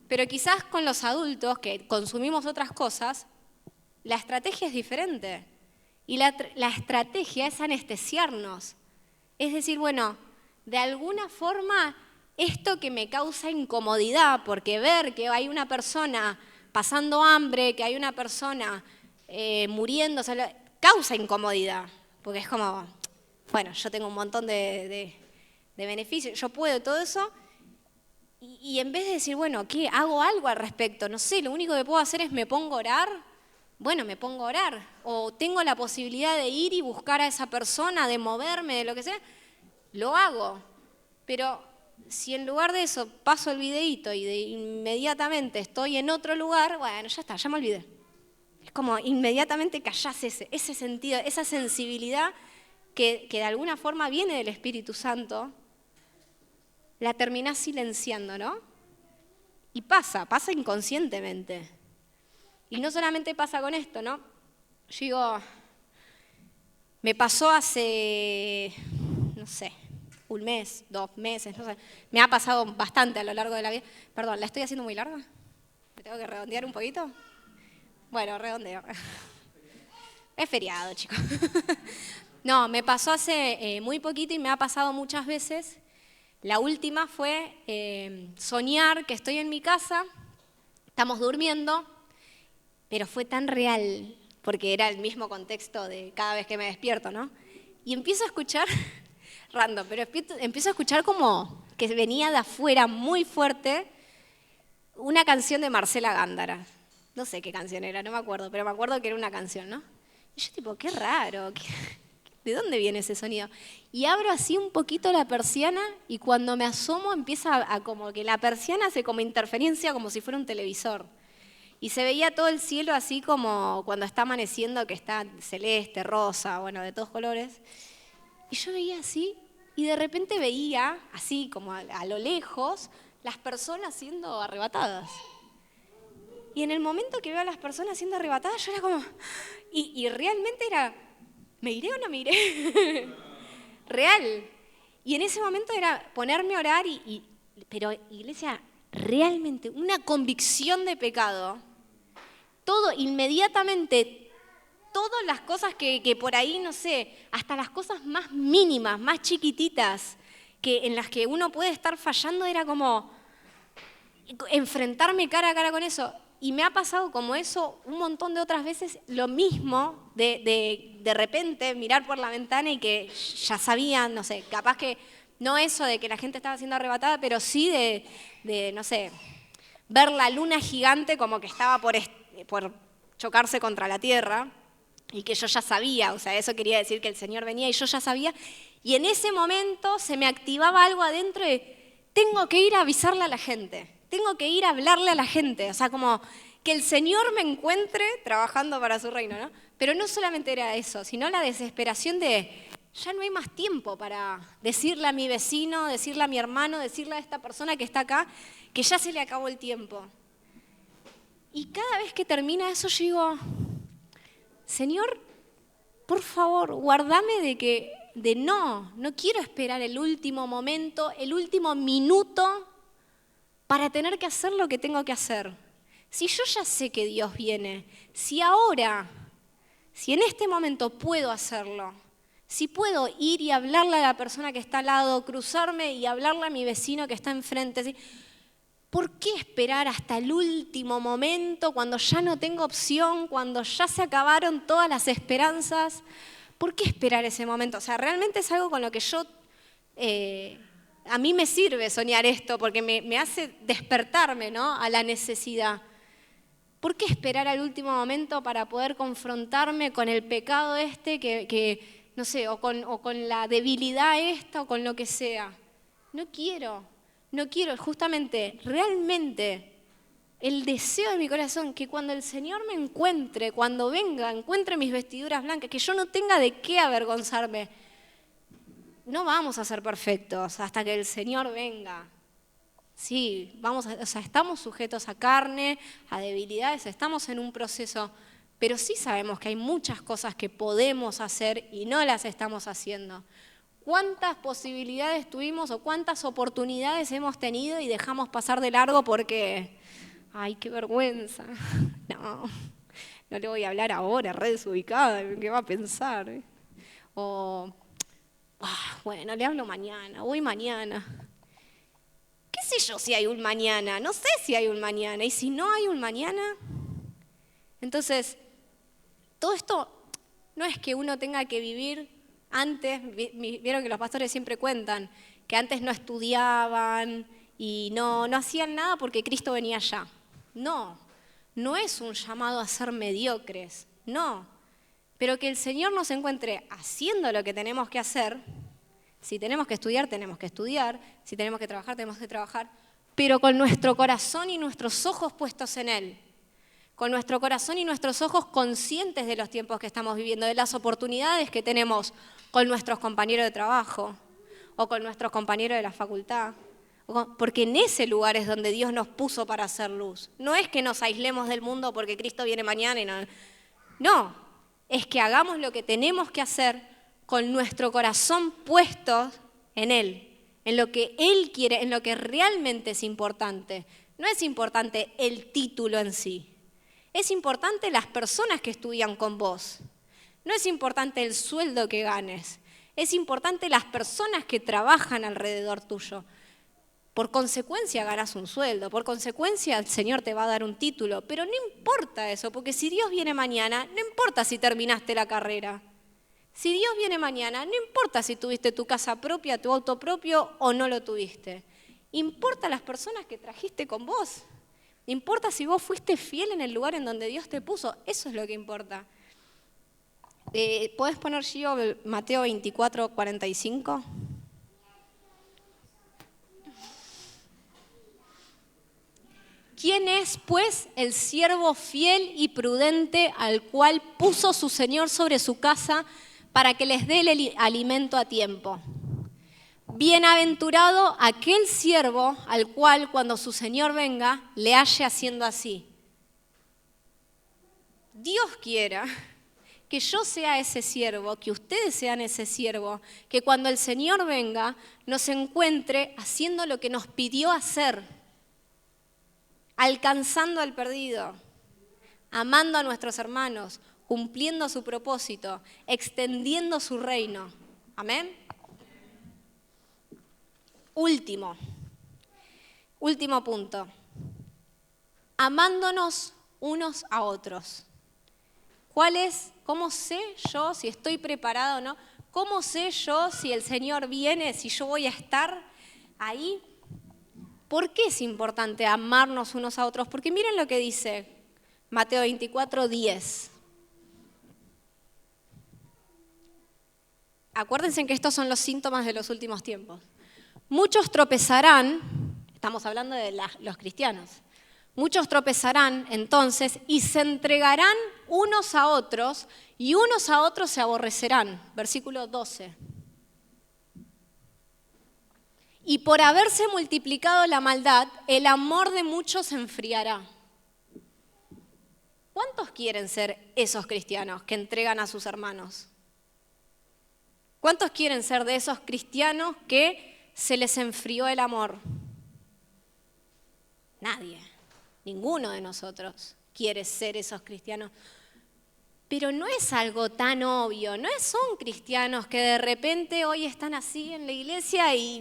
Pero quizás con los adultos que consumimos otras cosas, la estrategia es diferente. Y la estrategia es anestesiarnos. Es decir, bueno, de alguna forma esto que me causa incomodidad, porque ver que hay una persona pasando hambre, que hay una persona muriendo, o sea, causa incomodidad. Porque es como, bueno, yo tengo un montón de beneficios, yo puedo todo eso. Y en vez de decir, bueno, ¿qué? ¿Hago algo al respecto? No sé, lo único que puedo hacer es me pongo a orar. Bueno, me pongo a orar. O tengo la posibilidad de ir y buscar a esa persona, de moverme, de lo que sea. Lo hago. Pero si en lugar de eso paso el videíto y de inmediatamente estoy en otro lugar, bueno, ya está, ya me olvidé. Es como inmediatamente callás ese sentido, esa sensibilidad que de alguna forma viene del Espíritu Santo, la terminás silenciando, ¿no? Y pasa inconscientemente. Y no solamente pasa con esto, ¿no? Yo digo, me pasó hace, no sé, un mes, 2 meses, no sé. Me ha pasado bastante a lo largo de la vida. Perdón, ¿la estoy haciendo muy larga? ¿Me tengo que redondear un poquito? Bueno, redondeo. Es feriado, chicos. No, me pasó hace muy poquito y me ha pasado muchas veces. La última fue soñar que estoy en mi casa, estamos durmiendo, pero fue tan real, porque era el mismo contexto de cada vez que me despierto, ¿no? Y empiezo a escuchar, random, pero empiezo a escuchar como que venía de afuera muy fuerte una canción de Marcela Gándara. No sé qué canción era, no me acuerdo, pero me acuerdo que era una canción, ¿no? Y yo tipo, qué raro, ¿de dónde viene ese sonido? Y abro así un poquito la persiana y cuando me asomo empieza a como que la persiana hace como interferencia como si fuera un televisor. Y se veía todo el cielo así como cuando está amaneciendo, que está celeste, rosa, bueno, de todos colores. Y yo veía así y de repente veía, así como a lo lejos, las personas siendo arrebatadas. Y en el momento que veo a las personas siendo arrebatadas, yo era como... Y realmente era... ¿Me iré o no me iré? Real. Y en ese momento era ponerme a orar, pero iglesia, realmente una convicción de pecado. Todo, inmediatamente, todas las cosas que por ahí, no sé, hasta las cosas más mínimas, más chiquititas, en las que uno puede estar fallando, era como enfrentarme cara a cara con eso. Y me ha pasado como eso un montón de otras veces, lo mismo, de repente mirar por la ventana y que ya sabían, no sé, capaz que no eso de que la gente estaba siendo arrebatada, pero sí de no sé, ver la luna gigante como que estaba por chocarse contra la tierra y que yo ya sabía, o sea, eso quería decir que el Señor venía y yo ya sabía. Y en ese momento se me activaba algo adentro de, tengo que ir a avisarle a la gente. Tengo que ir a hablarle a la gente, o sea, como que el Señor me encuentre trabajando para su reino, ¿no? Pero no solamente era eso, sino la desesperación de, ya no hay más tiempo para decirle a mi vecino, decirle a mi hermano, decirle a esta persona que está acá, que ya se le acabó el tiempo. Y cada vez que termina eso, yo digo, Señor, por favor, guardame de no quiero esperar el último momento, el último minuto, para tener que hacer lo que tengo que hacer. Si yo ya sé que Dios viene, si en este momento puedo hacerlo, si puedo ir y hablarle a la persona que está al lado, cruzarme y hablarle a mi vecino que está enfrente, ¿sí? ¿Por qué esperar hasta el último momento, cuando ya no tengo opción, cuando ya se acabaron todas las esperanzas? ¿Por qué esperar ese momento? O sea, realmente es algo con lo que yo... a mí me sirve soñar esto porque me hace despertarme, ¿no?, a la necesidad. ¿Por qué esperar al último momento para poder confrontarme con el pecado que no sé, o con la debilidad esta, o con lo que sea. No quiero, justamente, realmente, el deseo de mi corazón, que cuando el Señor me encuentre, cuando venga, encuentre mis vestiduras blancas, que yo no tenga de qué avergonzarme. No vamos a ser perfectos hasta que el Señor venga. Sí, estamos sujetos a carne, a debilidades, estamos en un proceso, pero sí sabemos que hay muchas cosas que podemos hacer y no las estamos haciendo. ¿Cuántas posibilidades tuvimos o cuántas oportunidades hemos tenido y dejamos pasar de largo porque, ay, qué vergüenza? No le voy a hablar ahora, re desubicada, ¿qué va a pensar? O, bueno, le hablo mañana, voy mañana. ¿Qué sé yo si hay un mañana? No sé si hay un mañana. Y si no hay un mañana, entonces, todo esto no es que uno tenga que vivir antes. Vieron que los pastores siempre cuentan que antes no estudiaban y no hacían nada porque Cristo venía ya. No es un llamado a ser mediocres, no. Pero que el Señor nos encuentre haciendo lo que tenemos que hacer. Si tenemos que estudiar, tenemos que estudiar. Si tenemos que trabajar, tenemos que trabajar. Pero con nuestro corazón y nuestros ojos puestos en Él. Con nuestro corazón y nuestros ojos conscientes de los tiempos que estamos viviendo, de las oportunidades que tenemos con nuestros compañeros de trabajo o con nuestros compañeros de la facultad. Porque en ese lugar es donde Dios nos puso para hacer luz. No es que nos aislemos del mundo porque Cristo viene mañana y no, es que hagamos lo que tenemos que hacer con nuestro corazón puesto en Él, en lo que Él quiere, en lo que realmente es importante. No es importante el título en sí, es importante las personas que estudian con vos. No es importante el sueldo que ganes, es importante las personas que trabajan alrededor tuyo. Por consecuencia ganas un sueldo, por consecuencia el Señor te va a dar un título, pero no importa eso, porque si Dios viene mañana, no importa si terminaste la carrera. Si Dios viene mañana, no importa si tuviste tu casa propia, tu auto propio o no lo tuviste. Importa las personas que trajiste con vos. Importa si vos fuiste fiel en el lugar en donde Dios te puso. Eso es lo que importa. ¿Podés poner, Gio, Mateo 24, 45? ¿Quién es, pues, el siervo fiel y prudente al cual puso su Señor sobre su casa para que les dé el alimento a tiempo? Bienaventurado aquel siervo al cual cuando su Señor venga le halle haciendo así. Dios quiera que yo sea ese siervo, que ustedes sean ese siervo, que cuando el Señor venga nos encuentre haciendo lo que nos pidió hacer, alcanzando al perdido, amando a nuestros hermanos, cumpliendo su propósito, extendiendo su reino. ¿Amén? Último punto. Amándonos unos a otros. ¿Cómo sé yo si estoy preparado o no? ¿Cómo sé yo si el Señor viene, si yo voy a estar ahí? ¿Por qué es importante amarnos unos a otros? Porque miren lo que dice Mateo 24, 10. Acuérdense que estos son los síntomas de los últimos tiempos. Muchos tropezarán, estamos hablando de los cristianos, muchos tropezarán entonces y se entregarán unos a otros y unos a otros se aborrecerán. Versículo 12. Y por haberse multiplicado la maldad, el amor de muchos se enfriará. ¿Cuántos quieren ser esos cristianos que entregan a sus hermanos? ¿Cuántos quieren ser de esos cristianos que se les enfrió el amor? Nadie, ninguno de nosotros quiere ser esos cristianos. Pero no es algo tan obvio, no son cristianos que de repente hoy están así en la iglesia y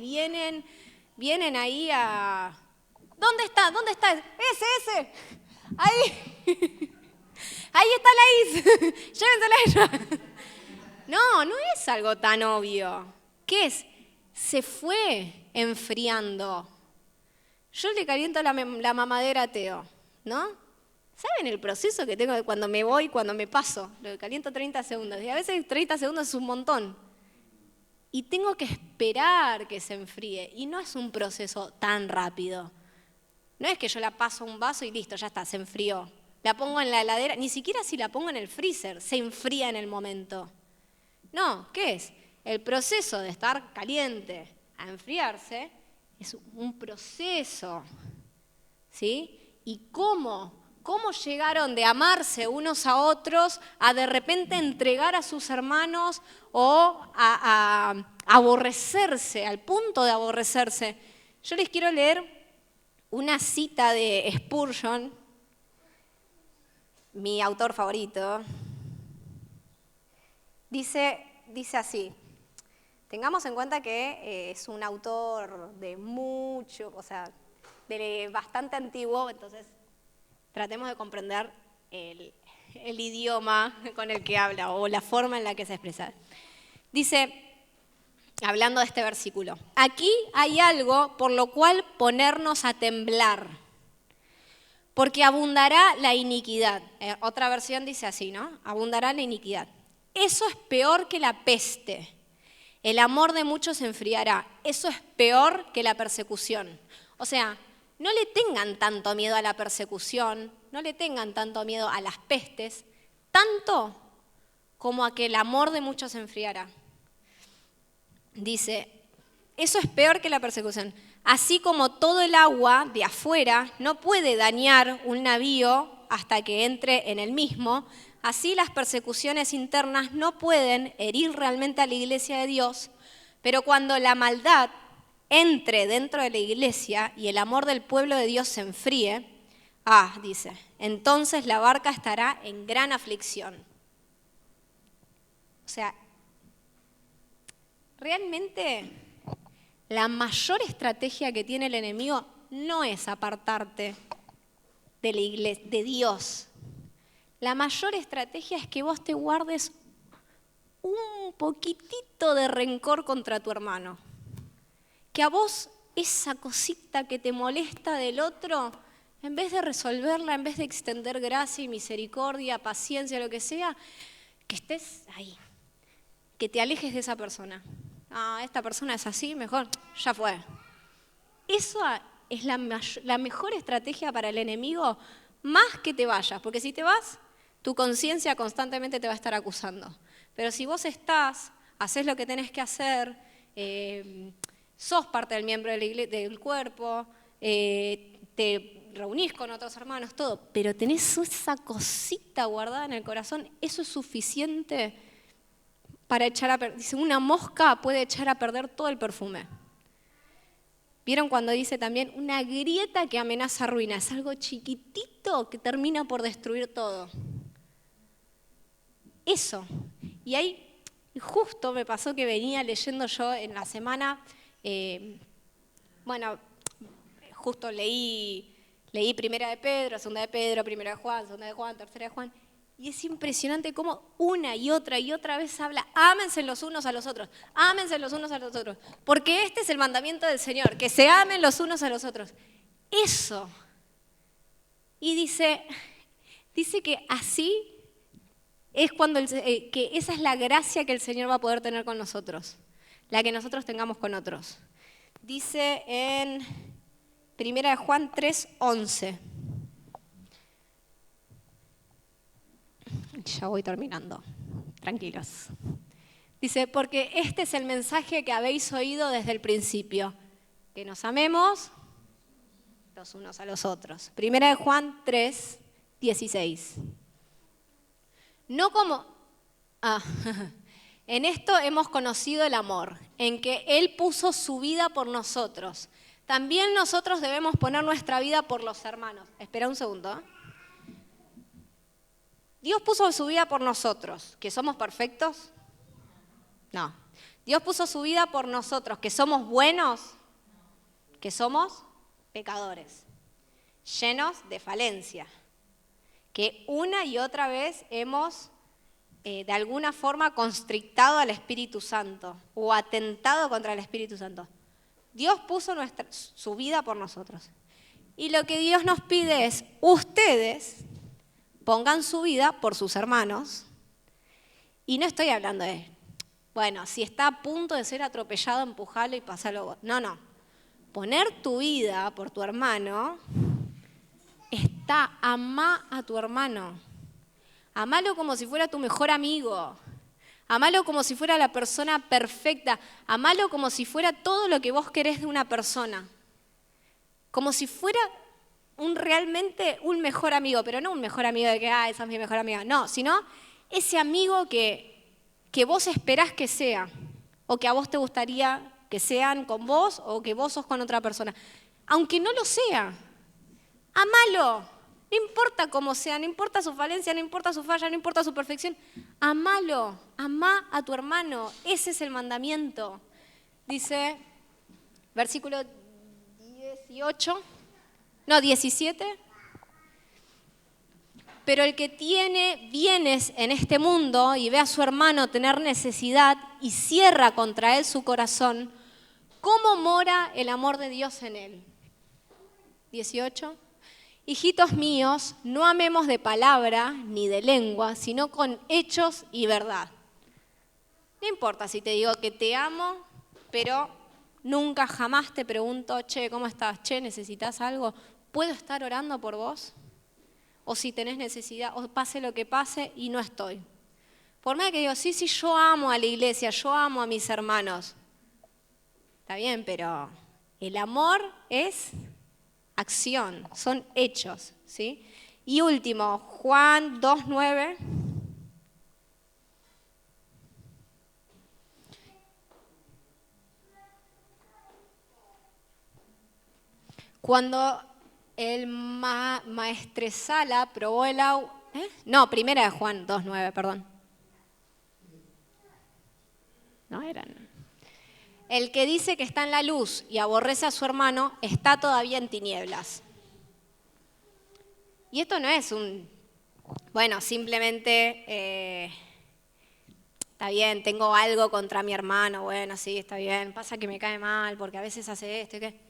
vienen ahí a... ¿Dónde está? Ese. Ahí. Ahí está la Is. Llévensela a ella. No es algo tan obvio. ¿Qué es? Se fue enfriando. Yo le caliento la mamadera a Teo, ¿no? ¿Saben el proceso que tengo de cuando me voy, cuando me paso? Lo caliento 30 segundos. Y a veces 30 segundos es un montón. Y tengo que esperar que se enfríe. Y no es un proceso tan rápido. No es que yo la paso a un vaso y listo, ya está, se enfrió. La pongo en la heladera, ni siquiera si la pongo en el freezer, se enfría en el momento. No, ¿qué es? El proceso de estar caliente a enfriarse es un proceso. ¿Sí? ¿Y cómo llegaron de amarse unos a otros a de repente entregar a sus hermanos o a aborrecerse, al punto de aborrecerse? Yo les quiero leer una cita de Spurgeon, mi autor favorito. Dice así: tengamos en cuenta que es un autor de mucho, o sea, de bastante antiguo, entonces tratemos de comprender el idioma con el que habla o la forma en la que se expresa. Dice, hablando de este versículo, aquí hay algo por lo cual ponernos a temblar, porque abundará la iniquidad. Otra versión dice así, ¿no? Abundará la iniquidad. Eso es peor que la peste. El amor de muchos se enfriará. Eso es peor que la persecución. O sea, no le tengan tanto miedo a la persecución, no le tengan tanto miedo a las pestes, tanto como a que el amor de muchos se enfriará. Dice, eso es peor que la persecución. Así como todo el agua de afuera no puede dañar un navío hasta que entre en el mismo, así las persecuciones internas no pueden herir realmente a la iglesia de Dios, pero cuando la maldad entre dentro de la iglesia y el amor del pueblo de Dios se enfríe, dice, entonces la barca estará en gran aflicción. O sea, realmente la mayor estrategia que tiene el enemigo no es apartarte de la iglesia, de Dios. La mayor estrategia es que vos te guardes un poquitito de rencor contra tu hermano. Que a vos esa cosita que te molesta del otro, en vez de resolverla, en vez de extender gracia y misericordia, paciencia, lo que sea, que estés ahí, que te alejes de esa persona. Esta persona es así, mejor, ya fue. Eso es la mejor estrategia para el enemigo, más que te vayas, porque si te vas, tu conciencia constantemente te va a estar acusando. Pero si vos estás, haces lo que tenés que hacer, sos parte del miembro del cuerpo, te reunís con otros hermanos, todo, pero tenés esa cosita guardada en el corazón, eso es suficiente para echar a perder. Dice, una mosca puede echar a perder todo el perfume. ¿Vieron cuando dice también una grieta que amenaza ruina? Es algo chiquitito que termina por destruir todo. Eso. Y ahí justo me pasó que venía leyendo yo en la semana, justo leí Primera de Pedro, Segunda de Pedro, Primera de Juan, Segunda de Juan, Tercera de Juan, y es impresionante cómo una y otra vez habla, ámense los unos a los otros, ámense los unos a los otros, porque este es el mandamiento del Señor, que se amen los unos a los otros. Eso. Y dice que así es cuando que esa es la gracia que el Señor va a poder tener con nosotros, la que nosotros tengamos con otros. Dice en 1 Juan 3:11. Ya voy terminando, tranquilos. Dice, porque este es el mensaje que habéis oído desde el principio, que nos amemos los unos a los otros. 1 Juan 3:16. No como... En esto hemos conocido el amor, en que Él puso su vida por nosotros. También nosotros debemos poner nuestra vida por los hermanos. Espera un segundo. Dios puso su vida por nosotros. ¿Que somos perfectos? No. Dios puso su vida por nosotros. ¿Que somos buenos? Que somos pecadores, llenos de falencia. Que una y otra vez hemos de alguna forma constrictado al Espíritu Santo o atentado contra el Espíritu Santo. Dios puso su vida por nosotros. Y lo que Dios nos pide es, ustedes pongan su vida por sus hermanos. Y no estoy hablando de, bueno, si está a punto de ser atropellado, empujalo y pasalo. No. Poner tu vida por tu hermano está, amá a tu hermano. Amalo como si fuera tu mejor amigo. Amalo como si fuera la persona perfecta. Amalo como si fuera todo lo que vos querés de una persona. Como si fuera realmente un mejor amigo, pero no un mejor amigo de que, esa es mi mejor amiga. No, sino ese amigo que vos esperás que sea, o que a vos te gustaría que sean con vos, o que vos sos con otra persona. Aunque no lo sea, amalo. No importa cómo sea, no importa su falencia, no importa su falla, no importa su perfección. Amalo, amá a tu hermano. Ese es el mandamiento. Dice, versículo 17. Pero el que tiene bienes en este mundo y ve a su hermano tener necesidad y cierra contra él su corazón, ¿cómo mora el amor de Dios en él? 18. Hijitos míos, no amemos de palabra ni de lengua, sino con hechos y verdad. No importa si te digo que te amo, pero nunca jamás te pregunto, che, ¿cómo estás? Che, ¿necesitas algo? ¿Puedo estar orando por vos? O si tenés necesidad, o pase lo que pase y no estoy. Por más que digo, sí, yo amo a la iglesia, yo amo a mis hermanos. Está bien, pero el amor es acción, son hechos, ¿sí? Y último, Juan 2:9. Cuando el maestresala probó el agua... No, primera de Juan 2:9, perdón. No eran. El que dice que está en la luz y aborrece a su hermano está todavía en tinieblas. Y esto no es simplemente, está bien, tengo algo contra mi hermano, bueno, sí, está bien, pasa que me cae mal porque a veces hace esto y qué.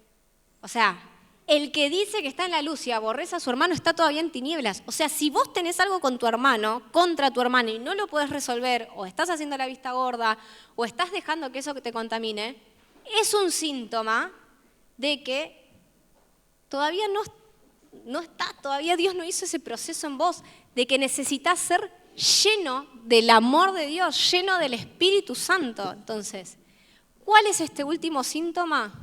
O sea, el que dice que está en la luz y aborrece a su hermano está todavía en tinieblas. O sea, si vos tenés algo con tu hermano, contra tu hermano y no lo podés resolver, o estás haciendo la vista gorda, o estás dejando que eso te contamine, es un síntoma de que todavía todavía Dios no hizo ese proceso en vos, de que necesitas ser lleno del amor de Dios, lleno del Espíritu Santo. Entonces, ¿cuál es este último síntoma?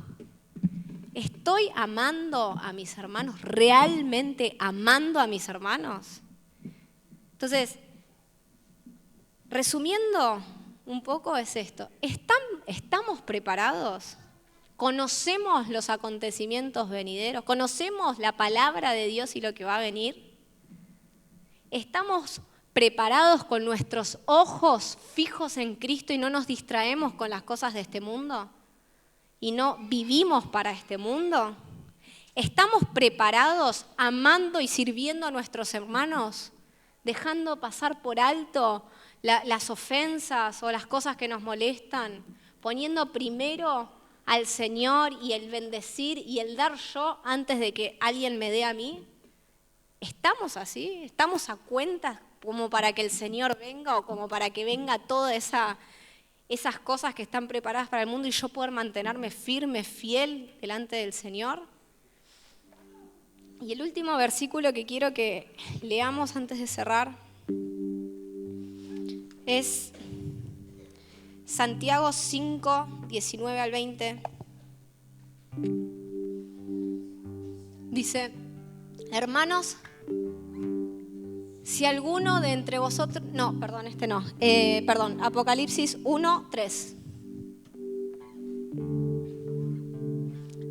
¿Estoy amando a mis hermanos? ¿Realmente amando a mis hermanos? Entonces, resumiendo un poco es esto. ¿Estamos preparados? ¿Conocemos los acontecimientos venideros? ¿Conocemos la palabra de Dios y lo que va a venir? ¿Estamos preparados con nuestros ojos fijos en Cristo y no nos distraemos con las cosas de este mundo? ¿Y no vivimos para este mundo? ¿Estamos preparados amando y sirviendo a nuestros hermanos? Dejando pasar por alto las ofensas o las cosas que nos molestan, poniendo primero al Señor y el bendecir y el dar yo antes de que alguien me dé a mí. ¿Estamos así? ¿Estamos a cuentas como para que el Señor venga o como para que venga toda esas cosas que están preparadas para el mundo y yo poder mantenerme firme, fiel delante del Señor? Y el último versículo que quiero que leamos antes de cerrar es Santiago 5, 19 al 20. Dice, hermanos, si alguno de entre vosotros... Apocalipsis 1, 3.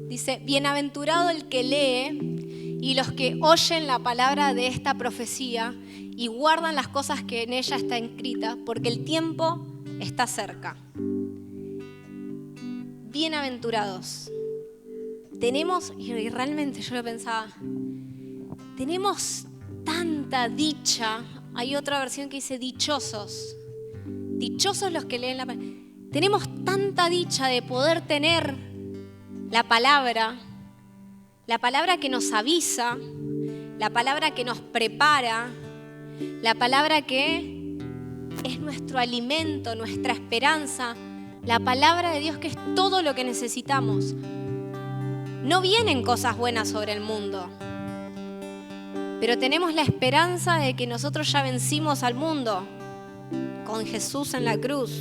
Dice, bienaventurado el que lee y los que oyen la palabra de esta profecía y guardan las cosas que en ella está escrita, porque el tiempo está cerca. Bienaventurados. Tenemos, y realmente yo lo pensaba, tenemos tanta dicha. Hay otra versión que dice dichosos. Dichosos los que leen la palabra. Tenemos tanta dicha de poder tener la palabra que nos avisa, la palabra que nos prepara, la palabra que es nuestro alimento, nuestra esperanza, la palabra de Dios que es todo lo que necesitamos. No vienen cosas buenas sobre el mundo, pero tenemos la esperanza de que nosotros ya vencimos al mundo con Jesús en la cruz.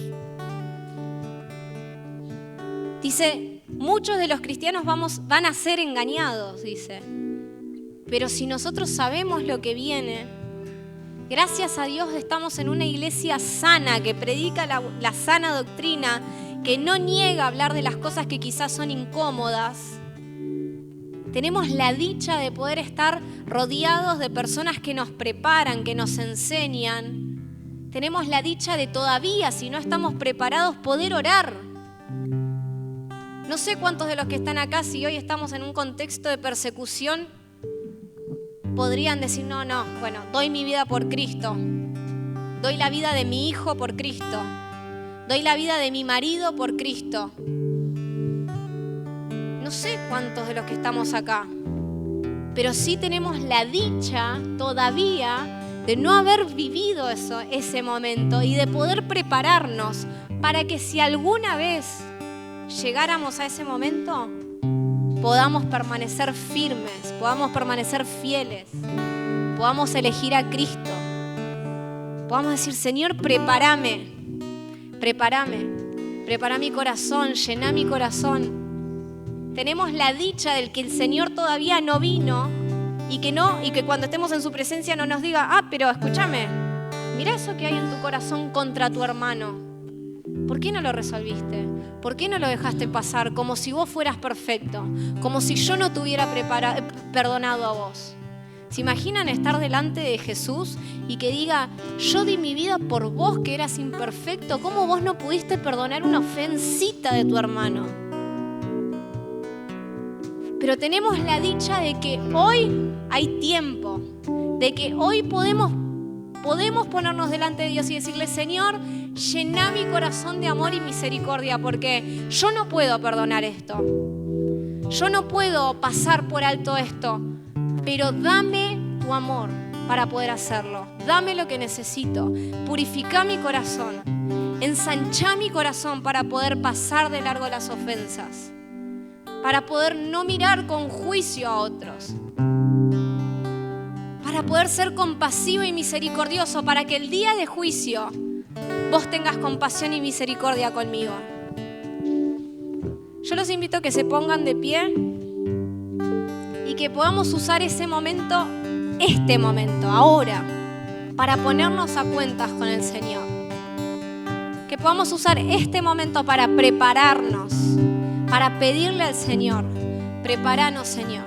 Dice, muchos de los cristianos van a ser engañados, dice. Pero si nosotros sabemos lo que viene, gracias a Dios estamos en una iglesia sana, que predica la sana doctrina, que no niega hablar de las cosas que quizás son incómodas. Tenemos la dicha de poder estar rodeados de personas que nos preparan, que nos enseñan. Tenemos la dicha de todavía, si no estamos preparados, poder orar. No sé cuántos de los que están acá, si hoy estamos en un contexto de persecución, podrían decir, no, bueno, doy mi vida por Cristo. Doy la vida de mi hijo por Cristo. Doy la vida de mi marido por Cristo. No sé cuántos de los que estamos acá, pero sí tenemos la dicha todavía de no haber vivido ese momento y de poder prepararnos para que si alguna vez llegáramos a ese momento, podamos permanecer firmes, podamos permanecer fieles, podamos elegir a Cristo, podamos decir, Señor, prepara mi corazón, llena mi corazón. Tenemos la dicha del que el Señor todavía no vino y que cuando estemos en su presencia no nos diga, pero escúchame, mira eso que hay en tu corazón contra tu hermano. ¿Por qué no lo resolviste? ¿Por qué no lo dejaste pasar como si vos fueras perfecto? Como si yo no te hubiera perdonado a vos. ¿Se imaginan estar delante de Jesús y que diga, yo di mi vida por vos que eras imperfecto? ¿Cómo vos no pudiste perdonar una ofensita de tu hermano? Pero tenemos la dicha de que hoy hay tiempo, de que hoy podemos ponernos delante de Dios y decirle, Señor, llená mi corazón de amor y misericordia, porque yo no puedo perdonar esto. Yo no puedo pasar por alto esto, pero dame tu amor para poder hacerlo. Dame lo que necesito. Purifica mi corazón. Ensancha mi corazón para poder pasar de largo las ofensas, para poder no mirar con juicio a otros, para poder ser compasivo y misericordioso, para que el día de juicio vos tengas compasión y misericordia conmigo. Yo los invito a que se pongan de pie y que podamos usar este momento, ahora, para ponernos a cuentas con el Señor. Que podamos usar este momento para prepararnos, para pedirle al Señor, prepáranos, Señor.